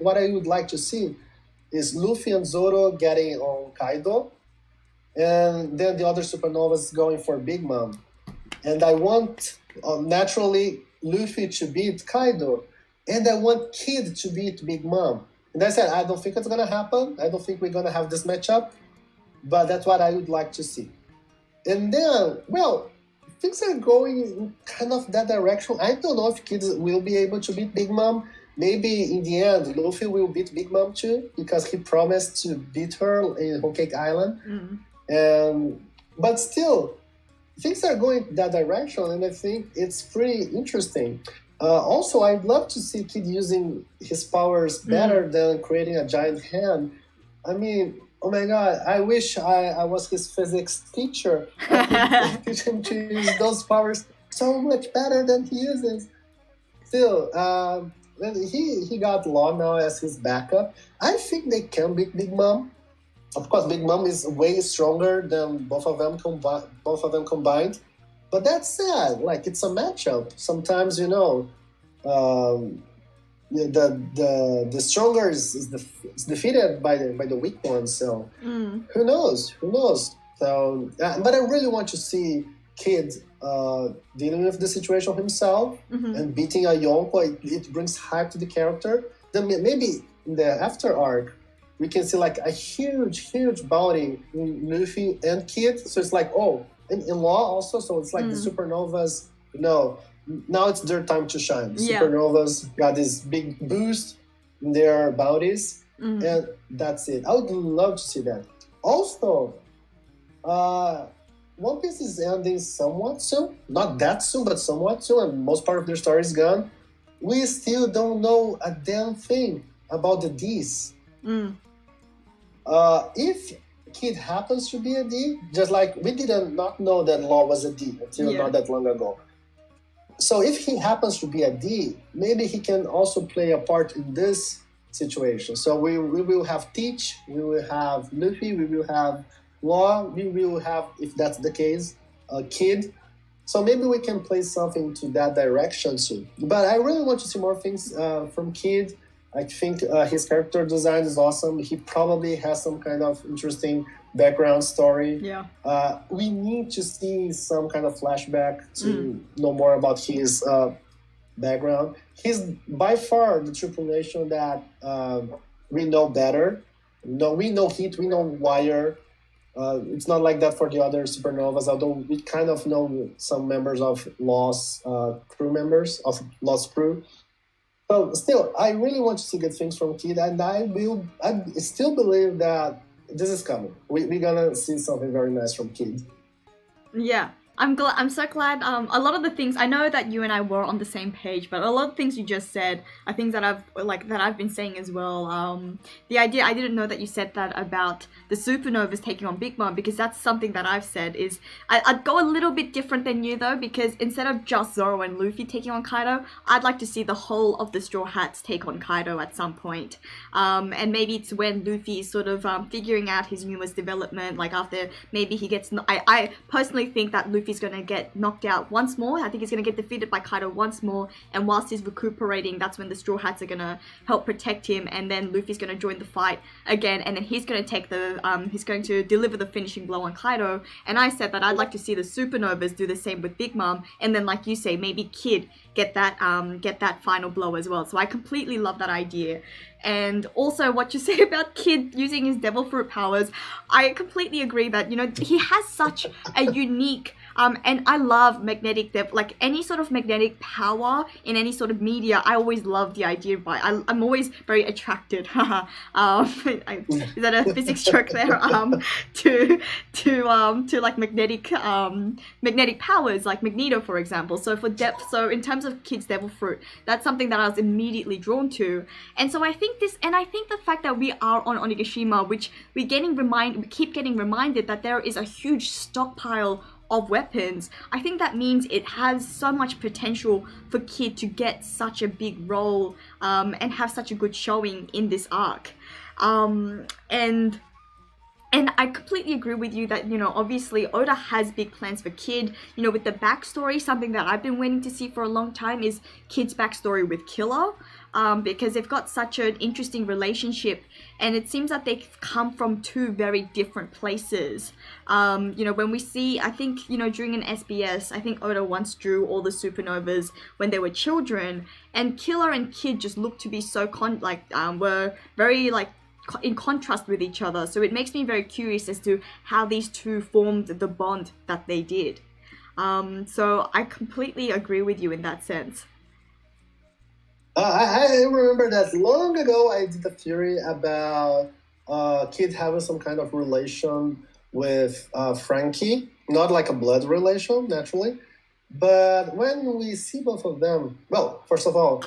what I would like to see is Luffy and Zoro getting on Kaido, and then the other supernovas going for Big Mom. And I want, naturally, Luffy to beat Kaido. And I want Kid to beat Big Mom. And I said, I don't think it's going to happen. I don't think we're going to have this matchup. But that's what I would like to see. And then, well, things are going in kind of that direction. I don't know if Kid will be able to beat Big Mom. Maybe in the end, Luffy will beat Big Mom too, because he promised to beat her in Whole Cake Island. But still, things are going that direction, and I think it's pretty interesting. Also, I'd love to see Kid using his powers better than creating a giant hand. I mean, oh my god, I wish I was his physics teacher. I could teach him to use those powers so much better than he uses. Still, he got Law now as his backup. I think they can beat Big Mom. Of course, Big Mom is way stronger than both of them combined. But that's sad. Like, it's a matchup. Sometimes, the stronger is defeated by the weak one. So who knows? So, but I really want to see Kid dealing with the situation himself and beating a Yonko. It brings hype to the character. Then maybe in the after arc, we can see like a huge bounty in Luffy and Kid. So it's like, and in Law also. So it's like the supernovas, now it's their time to shine. The supernovas got this big boost in their bounties, and that's it. I would love to see that. Also, One Piece is ending somewhat soon. Not that soon, but somewhat soon, and most part of their story is gone. We still don't know a damn thing about the D's. If Kid happens to be a D, just like we did not know that Law was a D until not that long ago. So if he happens to be a D, maybe he can also play a part in this situation. So we will have Teach, we will have Luffy, we will have Law, we will have, if that's the case, a Kid. So maybe we can play something to that direction too. But I really want to see more things from Kid. I think his character design is awesome. He probably has some kind of interesting background story. We need to see some kind of flashback to know more about his background. He's by far the tripulation that we know better. We know Heat, we know Wire. It's not like that for the other supernovas, although we kind of know some members of Lost crew members of Lost crew. So still, I really want to see good things from Kid, and I still believe that this is coming. We're gonna see something very nice from Kid. Yeah, I'm glad. I'm so glad. A lot of the things I know that you and I were on the same page, but a lot of things you just said are things that I've been saying as well. The idea I didn't know that you said that about the supernovas taking on Big Mom, because that's something that I've said is I'd go a little bit different than you though, because instead of just Zoro and Luffy taking on Kaido, I'd like to see the whole of the Straw Hats take on Kaido at some point. And maybe it's when Luffy is sort of figuring out his newest development, like after maybe he gets. I personally think that Luffy's gonna get knocked out once more. I think he's gonna get defeated by Kaido once more, and whilst he's recuperating, that's when the Straw Hats are gonna help protect him, and then Luffy's gonna join the fight again, and then he's gonna take the he's going to deliver the finishing blow on Kaido. And I said that I'd like to see the supernovas do the same with Big Mom, and then like you say, maybe Kid get that final blow as well. So I completely love that idea. And also what you say about Kid using his devil fruit powers, I completely agree that, you know, he has such a unique and I love magnetic like any sort of magnetic power in any sort of media. I always love the idea of I'm always very attracted is that a physics joke there to like magnetic powers like Magneto, for example. So so in terms of Kid's devil fruit, that's something that I was immediately drawn to. And so I think the fact that we are on Onigashima, which we keep getting reminded that there is a huge stockpile of weapons, I think that means it has so much potential for Kid to get such a big role and have such a good showing in this arc. And I completely agree with you that, you know, obviously Oda has big plans for Kid. You know, with the backstory, something that I've been waiting to see for a long time is Kid's backstory with Killer. Because they've got such an interesting relationship, and it seems that they've come from two very different places. You know, when we see, I think, you know, during an SBS, I think Oda once drew all the supernovas when they were children, and Killer and Kid just looked to be so were very like in contrast with each other. So it makes me very curious as to how these two formed the bond that they did. So I completely agree with you in that sense. I remember that long ago I did a theory about Kid having some kind of relation with Frankie. Not like a blood relation, naturally. But when we see both of them, well, first of all,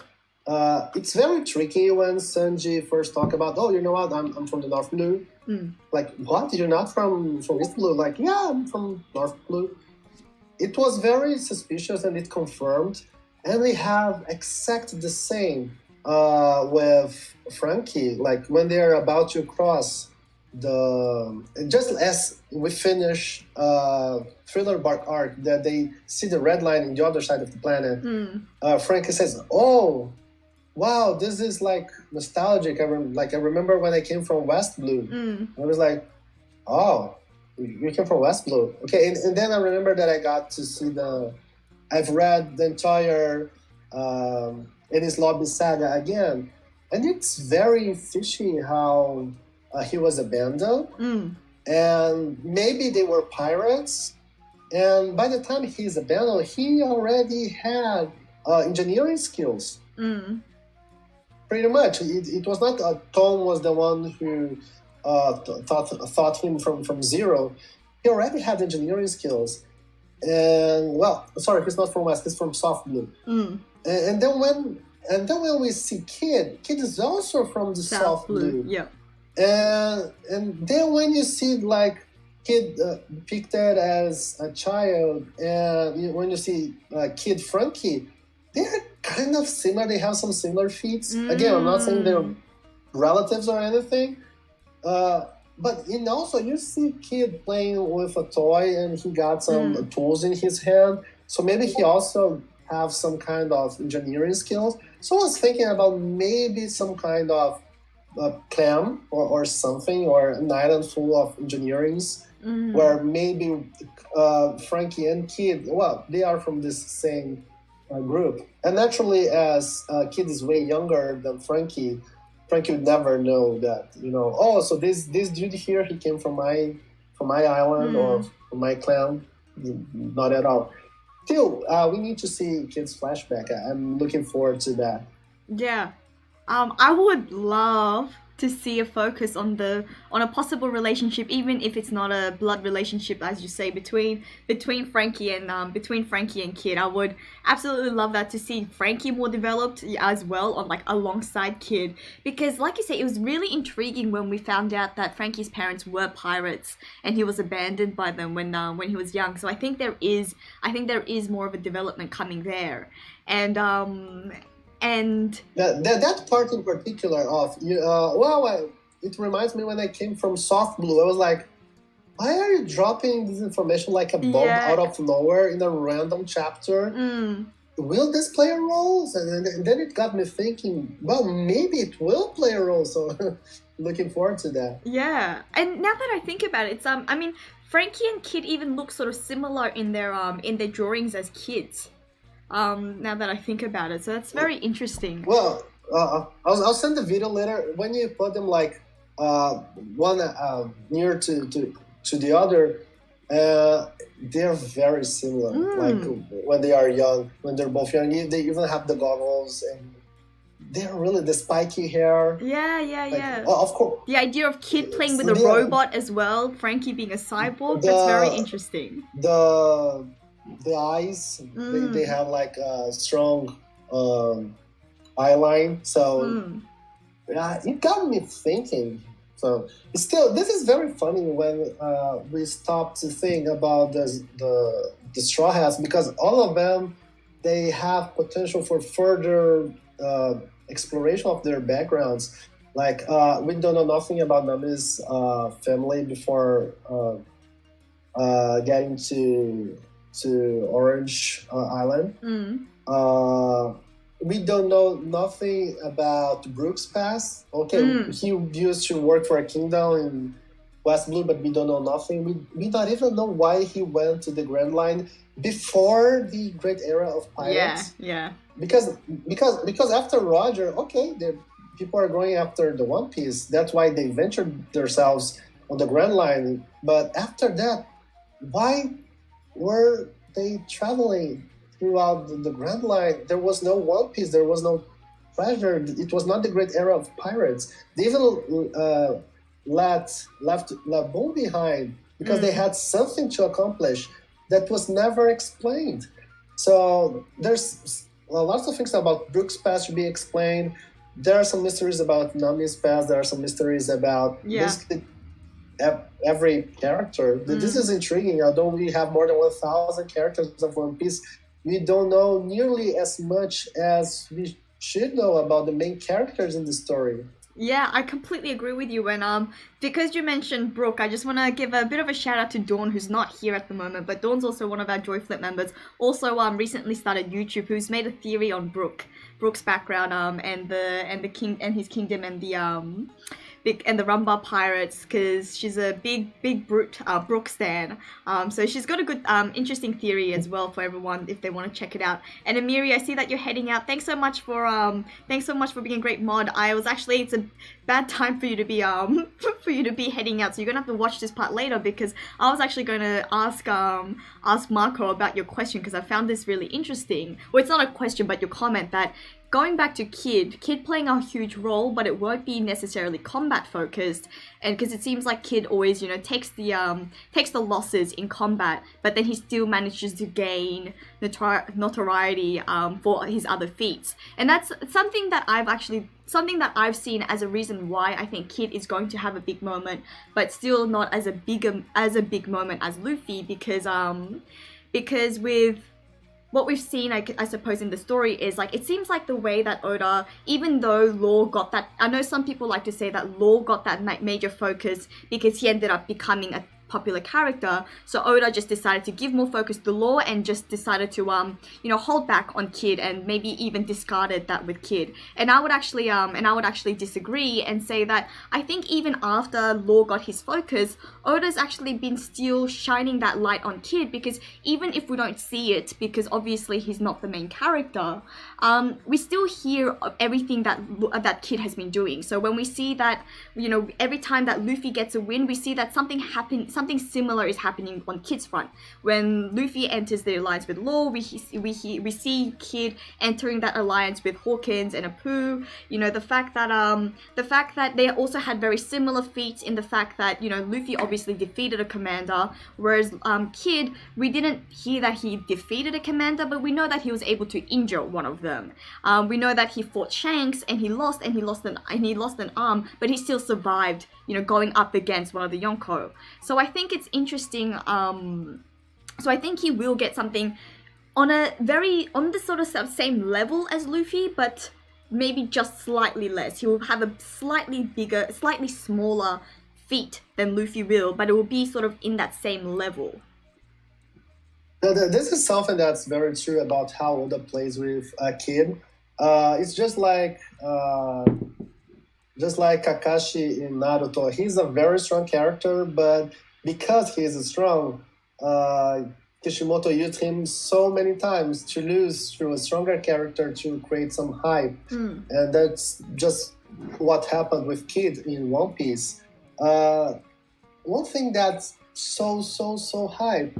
it's very tricky when Sanji first talk about, oh, you know what, I'm from the North Blue. Like, what? You're not from East Blue? Like, yeah, I'm from North Blue. It was very suspicious, and it confirmed. And we have exactly the same with Frankie. Like when they're about to cross just as we finish Thriller Bark arc, that they see the red line in the other side of the planet. Frankie says, "Oh, wow, this is like nostalgic. I remember when I came from West Blue." I was like, "Oh, you came from West Blue, okay." And then I remember that I got to see I've read the entire Enies Lobby saga again, and it's very fishy how he was abandoned, and maybe they were pirates, and by the time he's abandoned, he already had engineering skills. Pretty much, it was not Tom was the one who taught him from zero. He already had engineering skills. And well, sorry, he's not from West, he's from Soft Blue. And then when we see Kid is also from the Soft Blue. Yeah. And then when you see like Kid depicted as a child, and when you see Kid Frankie, they're kind of similar. They have some similar feats. Again, I'm not saying they're relatives or anything. But also you see Kid playing with a toy, and he got some tools in his hand. So maybe he also have some kind of engineering skills. So I was thinking about maybe some kind of clam or something, or an island full of engineerings, where maybe Frankie and Kid, well, they are from this same group. And naturally, as Kid is way younger than Frankie would never know that, oh, so this dude here, he came from my from my island or Mm. from my clan. Not at all. Still, we need to see Kid's flashback. I'm looking forward to that. Yeah. I would love to see a focus on a possible relationship, even if it's not a blood relationship, as you say, between Frankie and Kid. I would absolutely love that, to see Frankie more developed as well, on like alongside Kid, because like you say, it was really intriguing when we found out that Frankie's parents were pirates and he was abandoned by them when he was young. So I think there is more of a development coming there, and and That part in particular of it reminds me when I came from Soft Blue. I was like, why are you dropping this information like a bomb Yeah. out of nowhere in a random chapter? Will this play a role? And then it got me thinking, well, maybe it will play a role. So looking forward to that. Yeah, and now that I think about it, it's I mean, Frankie and Kid even look sort of similar in their drawings as kids. Now that I think about it, so that's very interesting. Well, I'll send the video later. When you put them like one near to the other, they're very similar. Like when they are young, when they're both young, they even have the goggles, and they're really the spiky hair. Yeah, Like, yeah. of course, The idea of Kid playing with a Yeah. robot as well, Frankie being a cyborg, that's very interesting. the eyes, they have like a strong eye line. So yeah, it got me thinking. So still, this is very funny when we stop to think about the Straw Hats, because all of them, they have potential for further exploration of their backgrounds. Like we don't know nothing about Nami's family before getting to Orange Island. We don't know nothing about Brooks' past. Okay, he used to work for a kingdom in West Blue, but we don't know nothing. We don't even know why he went to the Grand Line before the Great Era of Pirates. Yeah. Because after Roger, okay, the people are going after the One Piece. That's why they ventured themselves on the Grand Line. But after that, why were they traveling throughout the Grand Line? There was no One Piece. There was no treasure. It was not the Great Era of Pirates. They even left Laboon behind because they had something to accomplish that was never explained. So there's lots of things about Brooks' past to be explained. There are some mysteries about Nami's past. There are some mysteries about basically every character. This is intriguing. Although we have more than 1,000 characters of One Piece, we don't know nearly as much as we should know about the main characters in the story. Yeah, I completely agree with you. And because you mentioned Brooke, I just want to give a bit of a shout out to Dawn, who's not here at the moment, but Dawn's also one of our Joyflip members. Also, recently started YouTube, who's made a theory on Brooke's background, and the king and his kingdom, and the Rumbar pirates, because she's a big Brooke stan. So she's got a good interesting theory as well for everyone if they want to check it out. And Amiri, I see that you're heading out. Thanks so much for being a great mod. It's a bad time for you to be heading out, so you're gonna have to watch this part later, because I was actually going to ask Marco about your question, because I found this really interesting. Well, it's not a question, but your comment that going back to Kid playing a huge role, but it won't be necessarily combat focused, and because it seems like Kid always, takes the losses in combat, but then he still manages to gain notoriety for his other feats, and that's something that I've seen as a reason why I think Kid is going to have a big moment, but still not as a big moment as Luffy, because with what we've seen, I suppose, in the story is, like, it seems like the way that Oda, even though Law got that, I know some people like to say that Law got that major focus because he ended up becoming a popular character, so Oda just decided to give more focus to Law and just decided to hold back on Kid, and maybe even discarded that with Kid. And I would actually disagree and say that I think even after Law got his focus, Oda's actually been still shining that light on Kid, because even if we don't see it, because obviously he's not the main character, we still hear everything that Kid has been doing. So when we see that, every time that Luffy gets a win, we see that something something similar is happening on Kid's front. When Luffy enters the alliance with Law, we see Kid entering that alliance with Hawkins and Apu. You know, the fact that they also had very similar feats in the fact that, you know, Luffy obviously defeated a commander, whereas Kid, we didn't hear that he defeated a commander, but we know that he was able to injure one of them. We know that he fought Shanks and he lost an arm, but he still survived, you know, going up against one of the Yonko. So I think it's interesting. So I think he will get something on the sort of same level as Luffy, but maybe just slightly less. He will have a slightly bigger, slightly smaller feat than Luffy will, but it will be sort of in that same level. This is something that's very true about how Oda plays with Kid. It's just like Kakashi in Naruto. He's a very strong character, but because he's strong, Kishimoto used him so many times to lose through a stronger character to create some hype. And that's just what happened with Kid in One Piece. One thing that's so hype,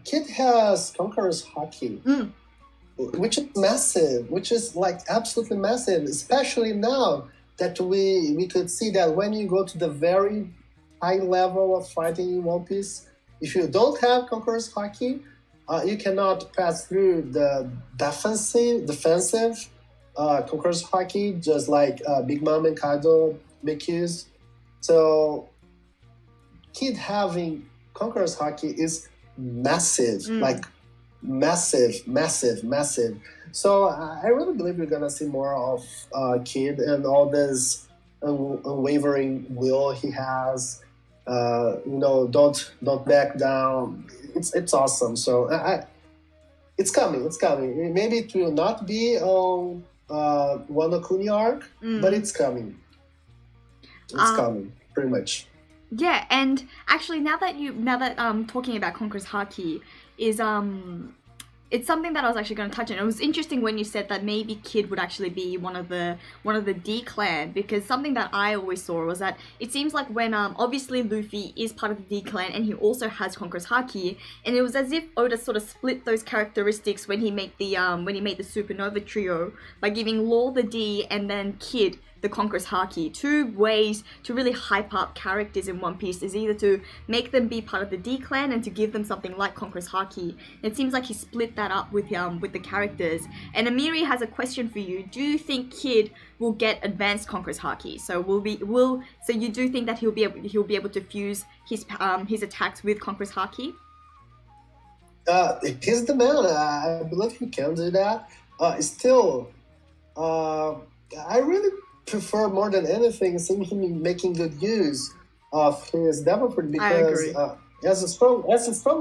Kid has Conqueror's Haki, which is massive, which is like absolutely massive, especially now that we could see that when you go to the very high level of fighting in One Piece, if you don't have Conqueror's Haki, you cannot pass through the defensive Conqueror's Haki, just like Big Mom and Kaido make use. So Kid having Conqueror's Haki is massive, like massive. So I really believe we're gonna see more of Kid and all this unwavering will he has. You know, don't back down. It's awesome. So it's coming. Maybe it will not be on Wano Kuni arc, but it's coming. It's coming, pretty much. Yeah, and actually now that talking about Conqueror's Haki is it's something that I was actually going to touch on. It was interesting when you said that maybe Kid would actually be one of the D clan, because something that I always saw was that it seems like when obviously Luffy is part of the D clan and he also has Conqueror's Haki, and it was as if Oda sort of split those characteristics when he made the Supernova trio by giving Law the D and then Kid the Conqueror's Haki. Two ways to really hype up characters in One Piece is either to make them be part of the D clan and to give them something like Conqueror's Haki. It seems like he split that up with the characters. And Amiri has a question for you. Do you think Kid will get advanced Conqueror's Haki? So so you do think that he'll be able to fuse his attacks with Conqueror's Haki? He's the man. I believe he can do that. I really prefer more than anything seeing him making good use of his development, because as strong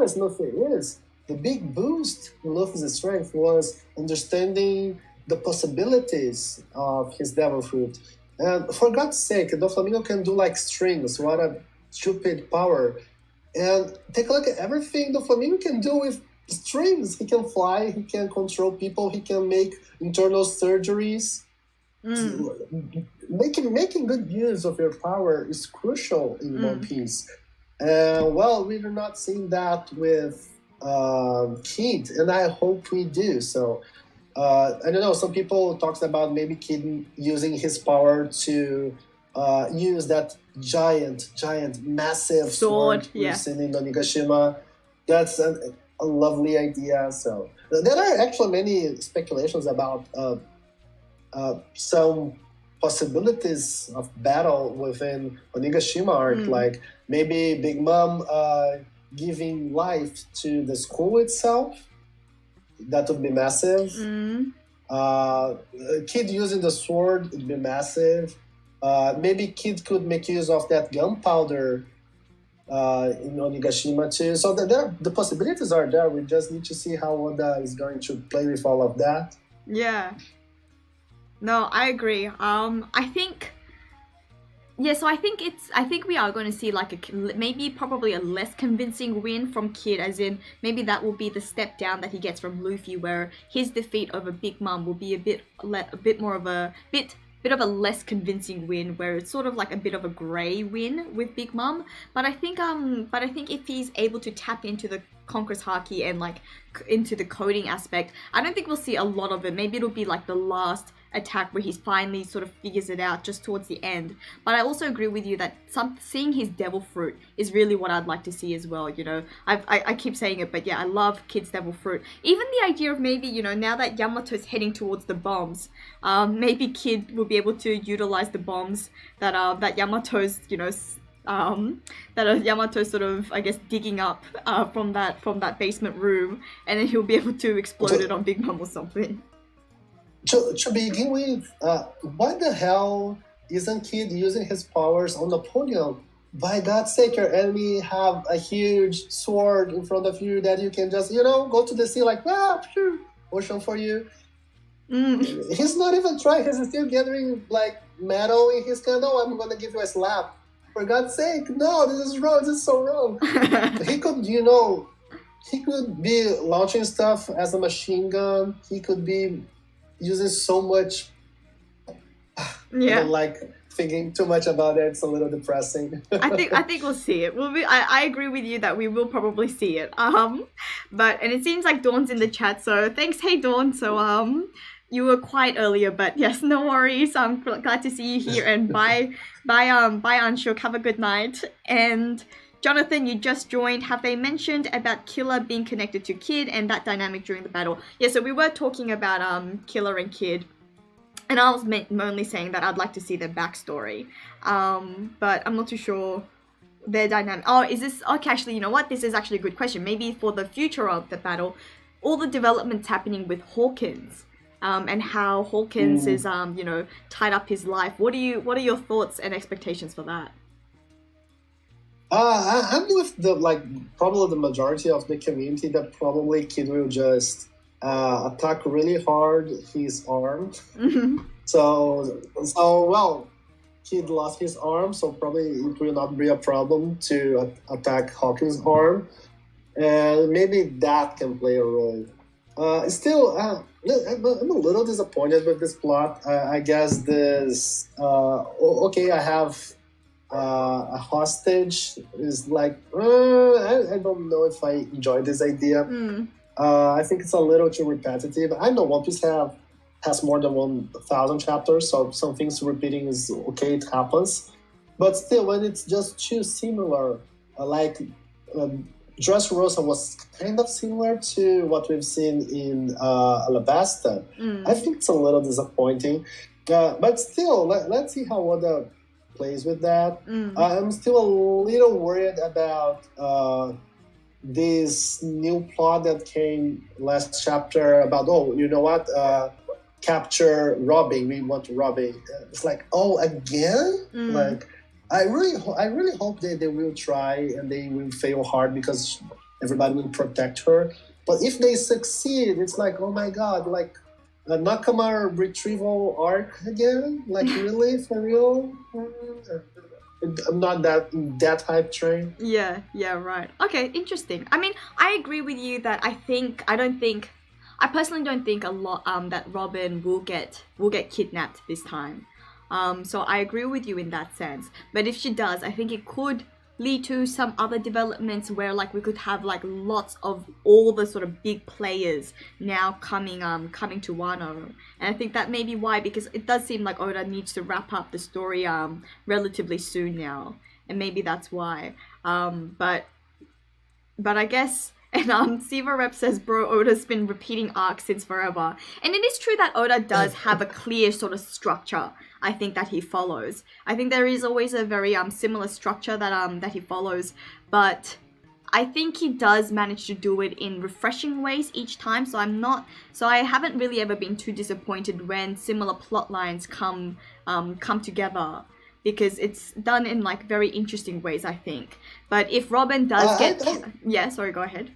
as Luffy is, the big boost in Luffy's strength was understanding the possibilities of his devil fruit. And for God's sake, Doflamingo can do like strings. What a stupid power. And take a look at everything Doflamingo can do with strings. He can fly, he can control people, he can make internal surgeries. Making good use of your power is crucial in One Piece. Well, we are not seeing that with Kid, and I hope we do. So I don't know. Some people talks about maybe Kid using his power to use that giant, massive sword we've seen in Onigashima. That's a lovely idea. So there are actually many speculations about some possibilities of battle within Onigashima arc, like maybe Big Mom giving life to the school itself. That would be massive. Kid using the sword would be massive. Maybe Kid could make use of that gunpowder in Onigashima too. So the possibilities are there. We just need to see how Oda is going to play with all of that. Yeah. No, I agree. I think we are going to see like probably a less convincing win from Kid, as in maybe that will be the step down that he gets from Luffy, where his defeat over Big Mom will be a bit bit of a less convincing win, where it's sort of like a bit of a grey win with Big Mom. But I think if he's able to tap into the Conqueror's Haki and like into the coding aspect, I don't think we'll see a lot of it. Maybe it'll be like the last attack where he's finally sort of figures it out just towards the end. But I also agree with you that seeing his devil fruit is really what I'd like to see as well. You know, I keep saying it, but yeah, I love Kid's devil fruit. Even the idea of maybe, you know, now that Yamato's heading towards the bombs, maybe Kid will be able to utilize the bombs that Yamato's, you know, that Yamato sort of, I guess, digging up from that basement room, and then he'll be able to explode it on Big Mom or something. To begin with, why the hell isn't Kid using his powers on the podium? By God's sake, your enemy have a huge sword in front of you that you can just, you know, go to the sea like, phew, ocean for you. He's not even trying. He's still gathering like metal in his hand. Oh, I'm gonna give you a slap. For God's sake, no, this is wrong. This is so wrong. He could, you know, he could be launching stuff as a machine gun. He could be using so much. Yeah. I don't like thinking too much about it. It's a little depressing. I think we'll see it. I agree with you that we will probably see it. And it seems like Dawn's in the chat, so thanks. Hey Dawn. So you were quiet earlier, but yes, no worries. I'm glad to see you here, and bye Anshuk. Have a good night. And Jonathan, you just joined. Have they mentioned about Killer being connected to Kid and that dynamic during the battle? Yeah, so we were talking about Killer and Kid, and I was only saying that I'd like to see their backstory. But I'm not too sure their dynamic. Oh, is this okay? Actually, you know what? This is actually a good question. Maybe for the future of the battle, all the developments happening with Hawkins. And how Hawkins is, you know, tied up his life. What are your thoughts and expectations for that? I'm with probably the majority of the community that probably Kid will just attack really hard his arm. So well, Kid lost his arm, so probably it will not be a problem to attack Hawkins' arm, and maybe that can play a role. Still, I'm a little disappointed with this plot. I guess this. Okay, I have a hostage. Is like I don't know if I enjoy this idea. I think it's a little too repetitive. I know One Piece has more than 1,000 chapters, so some things repeating is okay. It happens, but still, when it's just too similar, Dressrosa was kind of similar to what we've seen in Alabasta. I think it's a little disappointing. But still, let's see how Oda plays with that. I'm still a little worried about this new plot that came last chapter about, you know what? Capture Robin. We want Robin. It's like, again? Like, I really hope they will try and they will fail hard because everybody will protect her. But if they succeed, it's like, oh my god, like a Nakama retrieval arc again? Like really? For real? I'm not that hype train. Yeah, right. Okay, interesting. I mean, I agree with you that I personally don't think a lot that Robin will get kidnapped this time. So I agree with you in that sense. But if she does, I think it could lead to some other developments where like we could have like lots of all the sort of big players now coming to Wano. And I think that may be why, because it does seem like Oda needs to wrap up the story relatively soon now. And maybe that's why. But I guess. And Siva Rep says, bro, Oda's been repeating arcs since forever. And it is true that Oda does have a clear sort of structure, I think, that he follows. I think there is always a very similar structure that he follows, but I think he does manage to do it in refreshing ways each time. So I haven't really ever been too disappointed when similar plot lines come together, because it's done in like very interesting ways, I think. But if Robin does go ahead.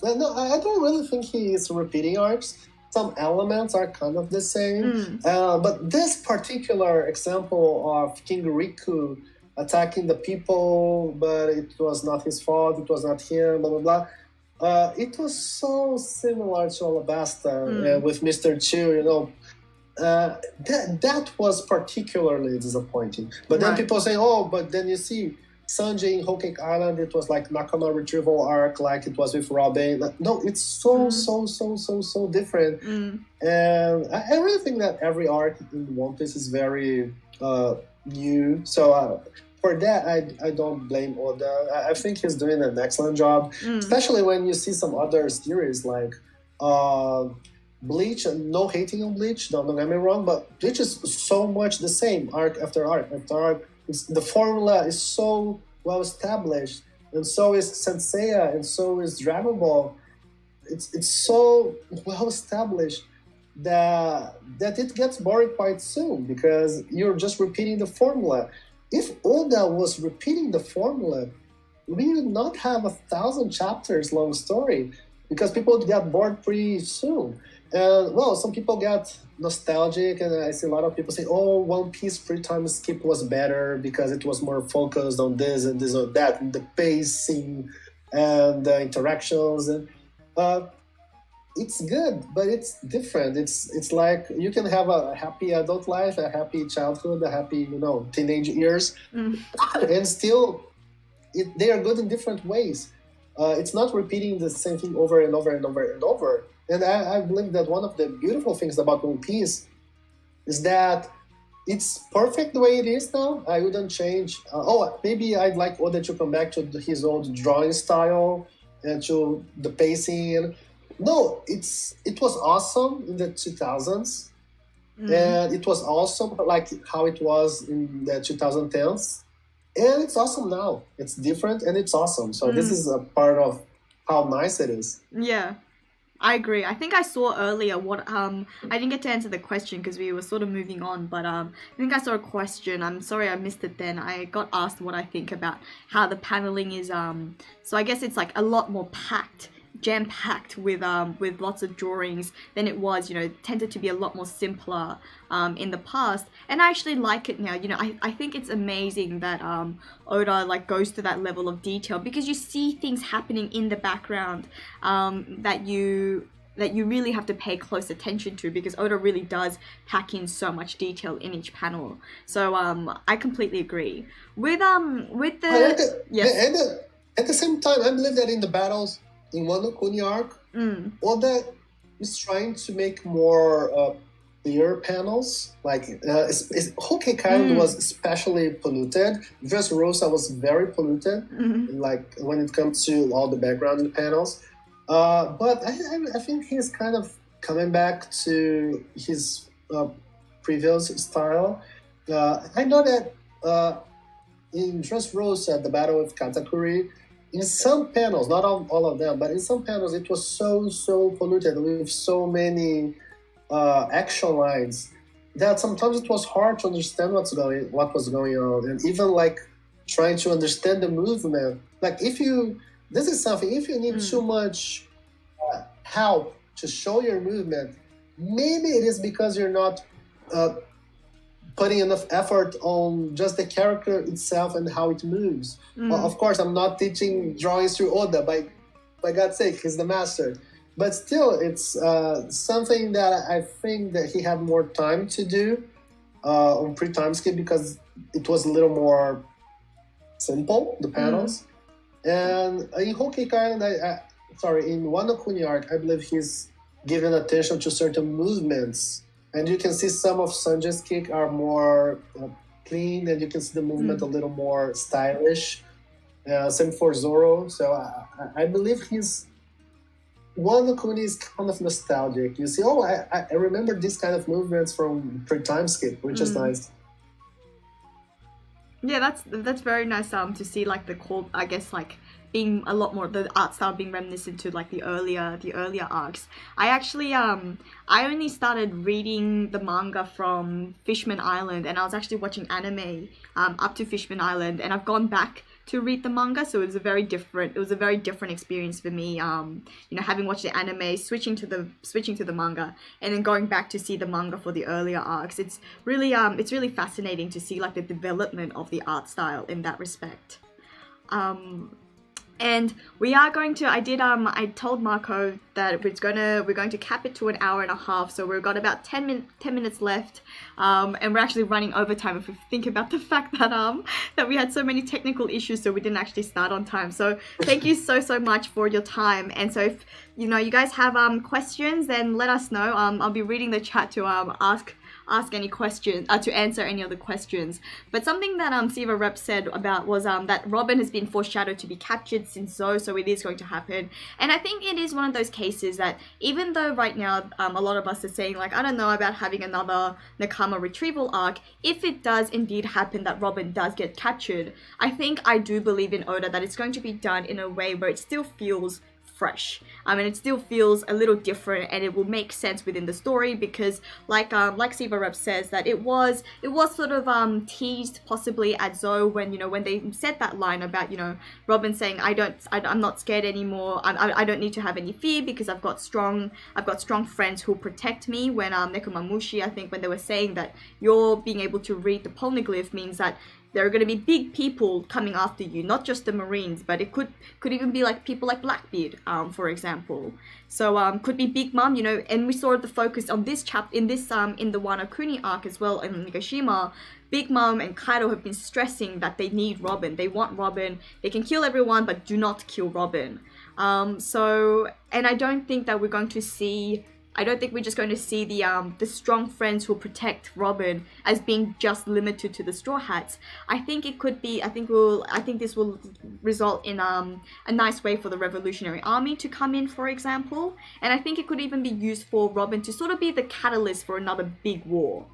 No, I don't really think he is repeating arcs. Some elements are kind of the same. But this particular example of King Riku attacking the people, but it was not his fault, it was not him, blah, blah, blah. It was so similar to Alabasta with Mr. Chu, you know. that was particularly disappointing. But then Right. people say, oh, but then you see Sanji in Whole Cake Island, it was like Nakama retrieval arc, like it was with Robin. No, it's so different. Mm. And I really think that every arc in One Piece is very new. So for that, I don't blame Oda. I think he's doing an excellent job, Mm. especially when you see some other series like Bleach. No hating on Bleach, don't get me wrong, but Bleach is so much the same arc after arc after arc. The formula is so well established, and so is Senseiya, and so is Dragon Ball. It's so well established that it gets boring quite soon because you're just repeating the formula. If Oda was repeating the formula, we would not have 1,000 chapters long story because people would get bored pretty soon. And well, some people get nostalgic, and I see a lot of people say, "Oh, One Piece free time skip was better because it was more focused on this and this or that, and the pacing and the interactions." And it's good, but it's different. It's like you can have a happy adult life, a happy childhood, a happy teenage years, Mm. and still they are good in different ways. It's not repeating the same thing over and over and over and over. And I believe that one of the beautiful things about One Piece is that it's perfect the way it is now. I wouldn't change. Maybe I'd like Oda to come back to his old drawing style and to the pacing. No, it was awesome in the 2000s, and it was awesome like how it was in the 2010s, and it's awesome now. It's different and it's awesome. So this is a part of how nice it is. Yeah. I agree. I think I saw earlier what I didn't get to answer the question because we were sort of moving on, but I think I saw a question. I'm sorry I missed it then. I got asked what I think about how the paneling is so I guess it's like a lot more packed, jam-packed with lots of drawings than it was, it tended to be a lot more simpler in the past, and I actually like it now. I think it's amazing that Oda like goes to that level of detail because you see things happening in the background that you really have to pay close attention to because Oda really does pack in so much detail in each panel. So I completely agree with the yes. At the same time, I believe that in the battles in Wano Kuni arc, Oda is trying to make more clear panels. Like Whole Cake Island was especially polluted. Dressrosa was very polluted, like when it comes to all the background in the panels. But I think he's kind of coming back to his previous style. I know that in Dressrosa, the battle with Katakuri, in some panels, not all of them, but in some panels, it was so polluted with so many action lines that sometimes it was hard to understand what was going on, and even like trying to understand the movement. Like this is something. If you need too much help to show your movement, maybe it is because you're not putting enough effort on just the character itself and how it moves. Well, of course, I'm not teaching drawings through Oda, by God's sake, he's the master. But still, it's something that I think that he had more time to do on pre-time skip because it was a little more simple, the panels. And in Whole Cake Island, in Wano Kuni arc, I believe he's given attention to certain movements. And you can see some of Sanji's kick are more clean, and you can see the movement a little more stylish. Same for Zoro. So I believe Wano Kuni is kind of nostalgic. You see, I remember these kind of movements from pre-time skip, which is nice. Yeah, that's very nice to see like the core, I guess, like being a lot more the art style being reminiscent to like the earlier arcs. I actually I only started reading the manga from Fishman Island, and I was actually watching anime up to Fishman Island, and I've gone back to read the manga, so it was a very different experience for me, having watched the anime, switching to the manga, and then going back to see the manga for the earlier arcs. It's really fascinating to see like the development of the art style in that respect. And I told Marco that we're going to cap it to an hour and a half, so we've got about 10 minutes left, and we're actually running overtime if we think about the fact that we had so many technical issues, so we didn't actually start on time. So thank you so much for your time. And so if you guys have questions, then let us know. I'll be reading the chat to ask any questions, to answer any other questions. But something that Siva Rep said about was that Robin has been foreshadowed to be captured since Zoe, so it is going to happen. And I think it is one of those cases that even though right now a lot of us are saying like, I don't know about having another Nakama retrieval arc, if it does indeed happen that Robin does get captured, I do believe in Oda that it's going to be done in a way where it still feels fresh. It still feels a little different, and it will make sense within the story because, like Siva Rep says, that it was sort of teased possibly at Zoe when they said that line about Robin saying I'm not scared anymore. I don't need to have any fear because I've got strong friends who'll protect me. When Nekomamushi, I think when they were saying that you're being able to read the polyglyph means that there are going to be big people coming after you, not just the Marines, but it could even be like people like Blackbeard, for example. So could be Big Mom, and we saw the focus on this in the Wano Kuni arc as well in Nigashima. Big Mom and Kaido have been stressing that they need Robin. They want Robin. They can kill everyone, but do not kill Robin. And I don't think that we're going to see. I don't think we're just going to see the strong friends who protect Robin as being just limited to the Straw Hats. I think it could be. I think this will result in a nice way for the Revolutionary Army to come in, for example. And I think it could even be used for Robin to sort of be the catalyst for another big war.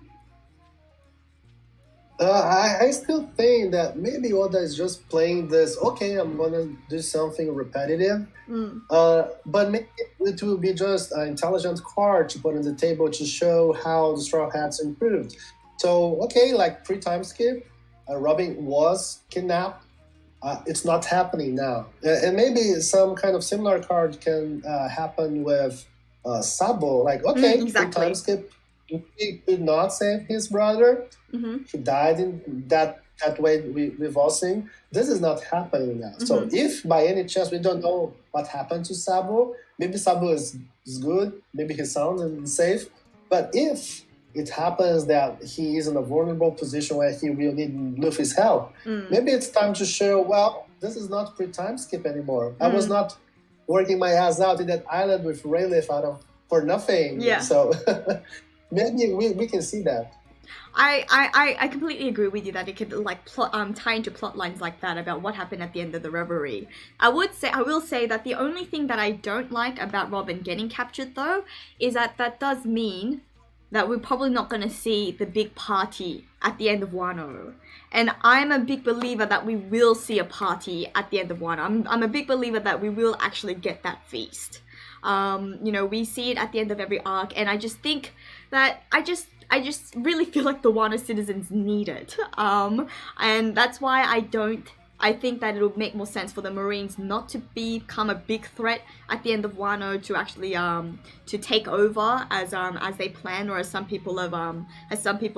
I still think that maybe Oda is just playing this, okay, I'm gonna do something repetitive, but maybe it will be just an intelligent card to put on the table to show how the Straw Hats improved. So, okay, like pre-time skip, Robin was kidnapped. It's not happening now. And maybe some kind of similar card can happen with Sabo. Like, okay, exactly. Pre-time skip, he could not save his brother. He died in that way we've all seen. This is not happening now. So if by any chance we don't know what happened to Sabo, maybe Sabo is good, maybe he's sound and safe. But if it happens that he is in a vulnerable position where he will need Luffy's help, maybe it's time to show, well, this is not pre-time skip anymore. I was not working my ass out in that island with Rayleigh for nothing. Yeah. So maybe we can see that. I completely agree with you that it could tie into plot lines like that about what happened at the end of the reverie. I will say that the only thing that I don't like about Robin getting captured though is that does mean that we're probably not going to see the big party at the end of Wano. And I'm a big believer that we will see a party at the end of Wano. I'm a big believer that we will actually get that feast. We see it at the end of every arc, and I just think that I just really feel like the Wano citizens need it. And that's why I think that it'll make more sense for the Marines not to become a big threat at the end of Wano, to actually to take over as they plan, or as some people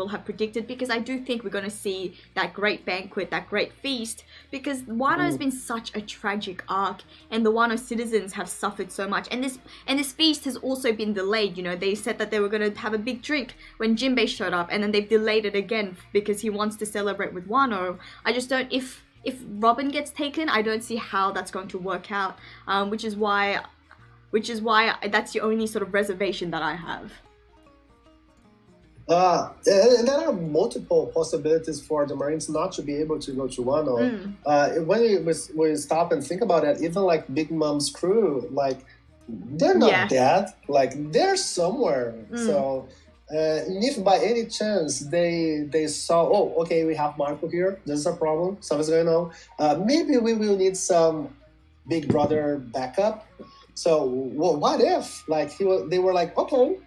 have predicted, because I do think we're going to see that great banquet, that great feast, because Wano has been such a tragic arc, and the Wano citizens have suffered so much, and this feast has also been delayed. They said that they were going to have a big drink when Jinbei showed up, and then they've delayed it again because he wants to celebrate with Wano. I just don't. If Robin gets taken, I don't see how that's going to work out, which is why that's the only sort of reservation that I have. And there are multiple possibilities for the Marines not to be able to go to Wano. When we stop and think about it, even like Big Mom's crew, like they're not dead, like they're somewhere. So. If by any chance they saw, oh, okay, we have Marco here, this is a problem, something's going on, maybe we will need some big brother backup. So what if they were like, okay,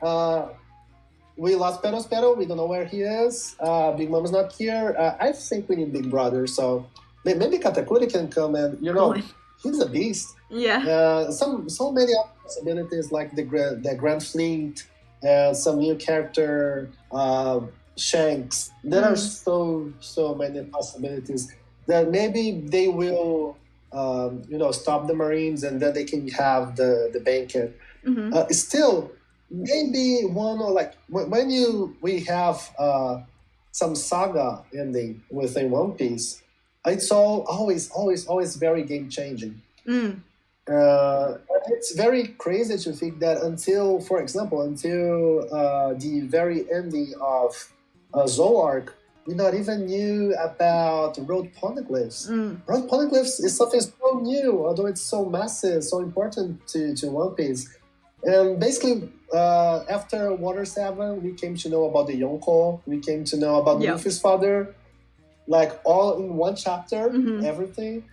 we lost Pero, we don't know where he is, Big Mom is not here, I think we need big brother. So maybe Katakuri can come, and he's a beast. So many other possibilities, like the Grand Fleet, some new character, Shanks. There are so many possibilities that maybe they will stop the Marines, and then they can have the banquet. Mm-hmm. Still, maybe one or like when we have some saga ending within One Piece, it's always very game changing. Mm. It's very crazy to think that until, for example, the very ending of Zoroark, we not even knew about road poneglyphs. Mm. Road poneglyphs is something so new, although it's so massive, so important to One Piece. And basically, after Water 7, we came to know about the Yonko, we came to know about Yeah. Luffy's father, like all in one chapter, Mhm. everything.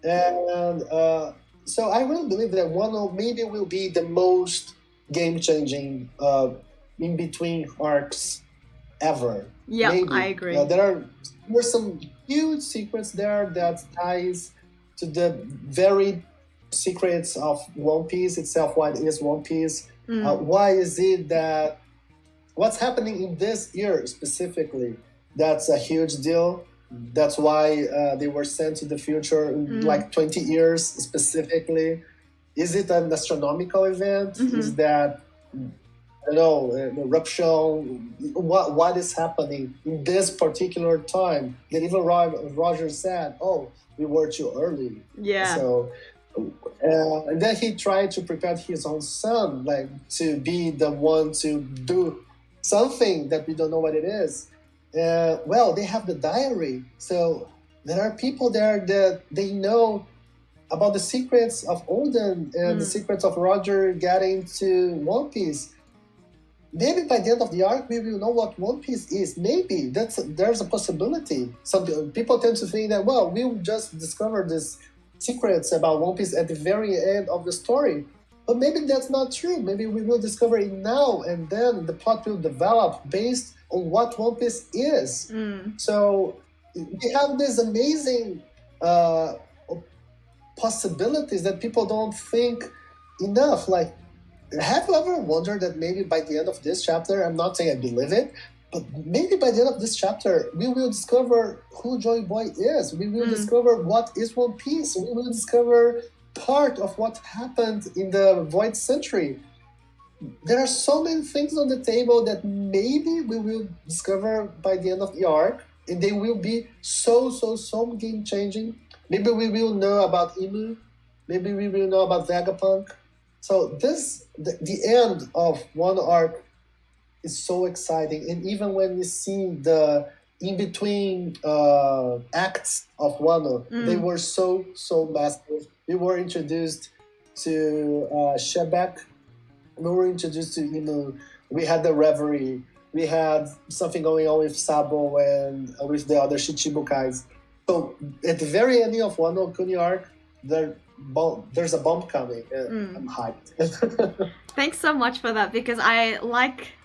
And so I really believe that Wano maybe will be the most game-changing in between arcs ever. Yeah, Maybe. I agree. There's some huge secrets there that ties to the very secrets of One Piece itself. What is One Piece? Why is it that what's happening in this year specifically? That's a huge deal. That's why they were sent to the future in like 20 years specifically. Is it an astronomical event? Is that an eruption? What is happening in this particular time? That even Roger said, "Oh, we were too early." Yeah. So, and then he tried to prepare his own son, like to be the one to do something that we don't know what it is. Well, they have the diary, so there are people there that they know about the secrets of Odin and the secrets of Roger getting to One Piece. Maybe by the end of the arc, we will know what One Piece is. Maybe there's a possibility. Some people tend to think that, well, we'll just discover these secrets about One Piece at the very end of the story. But maybe that's not true. Maybe we will discover it now, and then the plot will develop based on what One Piece is. So we have these amazing possibilities that people don't think enough. Like, have you ever wondered that maybe by the end of this chapter, I'm not saying I believe it, but maybe by the end of this chapter, we will discover who Joy Boy is. We will discover what is One Piece. We will discover part of what happened in the Void Century. There are so many things on the table that maybe we will discover by the end of the arc, and they will be so game changing. Maybe we will know about Imu. Maybe we will know about Vegapunk. So the end of one arc is so exciting, and even when we see the in-between acts of Wano, they were so massive. We were introduced to Shebek. We were introduced to, we had the Reverie. We had something going on with Sabo and with the other Shichibukais. So at the very ending of Wano Kuni arc, there's a bomb coming. I'm hyped. Thanks so much for that, because I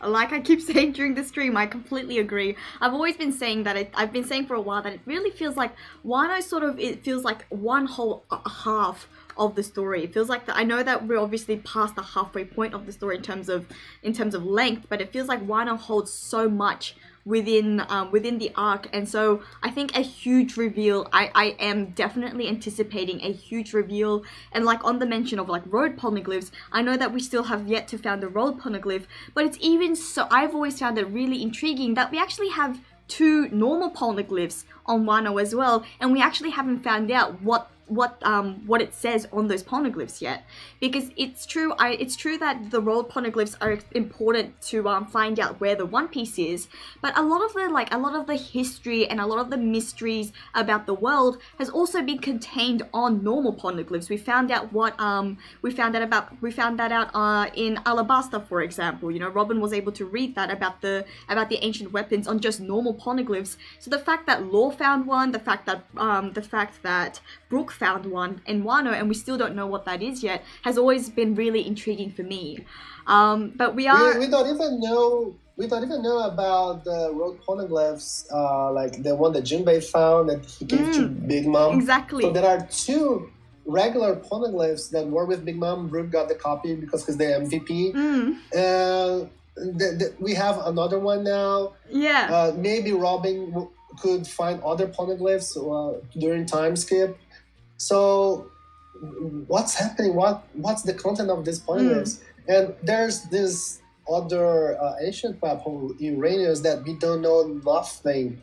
I keep saying during the stream, I completely agree. I've always been saying that I've been saying for a while that it really feels like Wano it feels like one whole half of the story. It feels like I know that we're obviously past the halfway point of the story in terms of length, but it feels like Wano holds so much within the arc, and so I think a huge reveal. I am definitely anticipating a huge reveal, and like on the mention of like road poneglyphs, I know that we still have yet to found the road poneglyph, but it's even so. I've always found it really intriguing that we actually have 2 normal poneglyphs on Wano as well, and we actually haven't found out what it says on those poneglyphs yet, because it's true that the road poneglyphs are important to find out where the One Piece is, but a lot of the history and a lot of the mysteries about the world has also been contained on normal poneglyphs. We found out in Alabasta, for example. Robin was able to read that about the ancient weapons on just normal poneglyphs. So the fact that Law found one, the fact that Brook found one in Wano, and we still don't know what that is yet, has always been really intriguing for me. But we don't even know about the road poneglyphs, like the one that Jinbei found that he gave to Big Mom. Exactly. So there are 2 regular poneglyphs that were with Big Mom. Brook got the copy because he's the MVP. We have another one now. Yeah. Maybe Robin could find other poneglyphs during time skip. So what's happening? What's the content of this poneglyphs? And there's this other ancient map of Uranus that we don't know nothing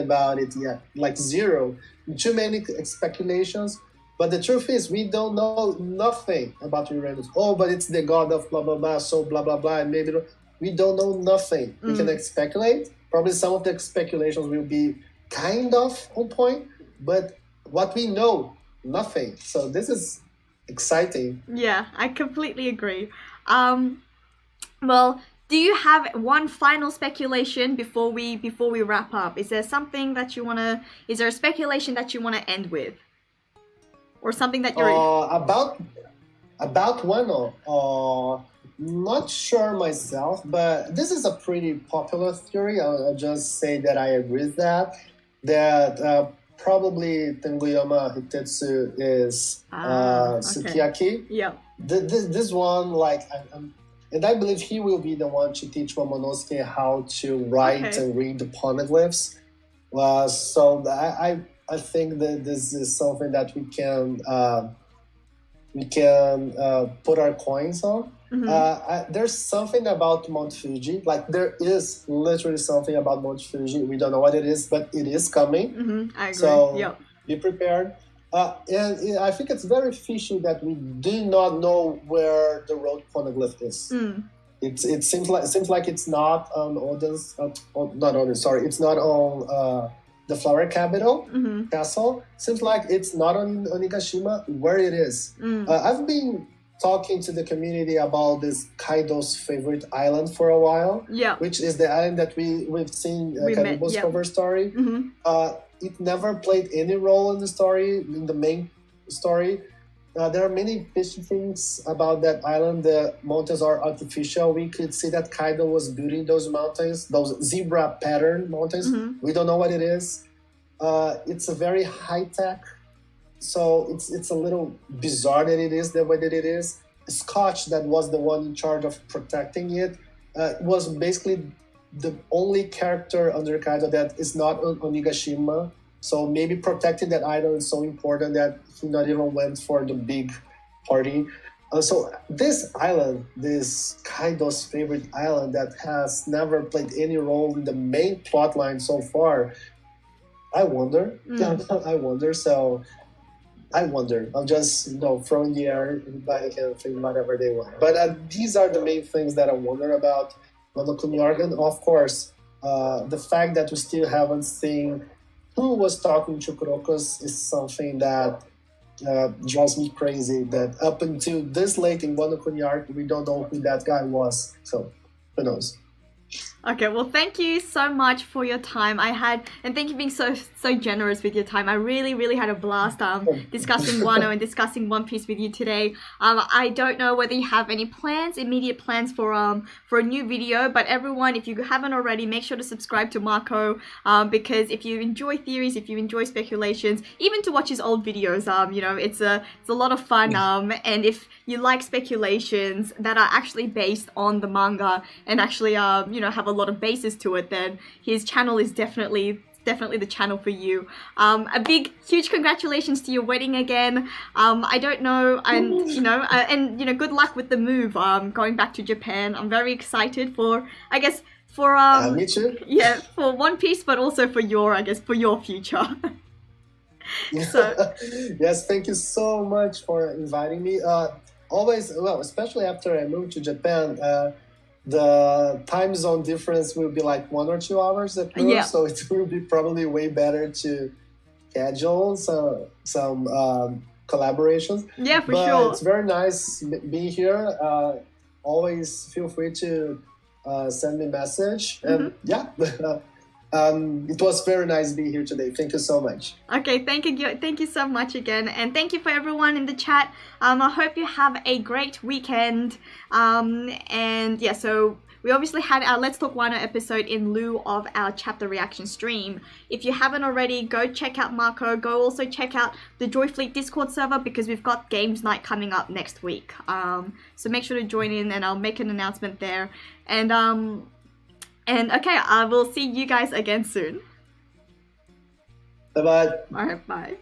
about it yet, like zero. Too many speculations. But the truth is, we don't know nothing about Uranus. Oh, but it's the god of blah blah blah, so blah blah blah, and maybe we don't know nothing. We can speculate. Probably some of the speculations will be kind of on point, but what we know, nothing. So this is exciting. Yeah, I completely agree. Well, do you have one final speculation before we wrap up? Is there something that you wanna? Is there a speculation that you wanna end with, or something that you're about Wano? Not sure myself, but this is a pretty popular theory. I'll just say that I agree with that. That probably Tengoyama Hitetsu is Sukiyaki. Yeah. This one, like, and I believe he will be the one to teach Momonosuke how to write and read the poneglyphs. So I think that this is something that we can put our coins on. There's something about Mount Fuji. Like, there is literally something about Mount Fuji. We don't know what it is, but it is coming. I agree. So be prepared. And I think it's very fishy that we do not know where the road poneglyph is. It seems like it's not on Odin's. Not Odin. Sorry, it's not on the flower capital castle. Seems like it's not on Onigashima. Where it is. I've been talking to the community about this Kaido's favorite island for a while. Yeah. Which is the island that we've seen Karibo's cover story. It never played any role in the story, in the main story. There are many fishy things about that island. The mountains are artificial. We could see that Kaido was building those mountains, those zebra pattern mountains. We don't know what it is. It's a very high tech, so it's a little bizarre that it is the way that it is. Scotch, that was the one in charge of protecting it, was basically the only character under Kaido that is not on Onigashima. So maybe protecting that island is so important that he not even went for the big party. So this island, this Kaido's favorite island that has never played any role in the main plot line so far, I wonder. I wonder. I'm just, throwing the air. Everybody can think whatever they want. But these are the main things that I wonder about Monokuni Arc. And of course, the fact that we still haven't seen who was talking to Kurokos is something that drives me crazy. That up until this late in Monokuni Arc, we don't know who that guy was. So, who knows? Okay, well, thank you so much for your time. And thank you for being so generous with your time. I really had a blast discussing Wano and discussing One Piece with you today. I don't know whether you have any immediate plans for a new video, but everyone, if you haven't already, make sure to subscribe to Marco, because if you enjoy theories, if you enjoy speculations, even to watch his old videos, it's a lot of fun. And if you like speculations that are actually based on the manga and actually have a lot of basis to it, then his channel is definitely the channel for you. A big huge congratulations to your wedding again. I don't know, and good luck with the move going back to Japan. I'm very excited for me too. Yeah, for One Piece, but also for your future. So yes, thank you so much for inviting me. Especially after I moved to Japan, the time zone difference will be like 1 or 2 hours at most, so it will be probably way better to schedule some collaborations. Yeah, for sure. It's very nice being here. Always feel free to send me a message. And it was very nice being here today. Thank you so much. Okay, thank you so much again, and thank you for everyone in the chat. I hope you have a great weekend. So we obviously had our Let's Talk Wano episode in lieu of our chapter reaction stream. If you haven't already, go check out Marco. Go also check out the Joyfleet Discord server, because we've got games night coming up next week. So make sure to join in, and I'll make an announcement there. And okay, I will see you guys again soon. Bye-bye. All right, bye.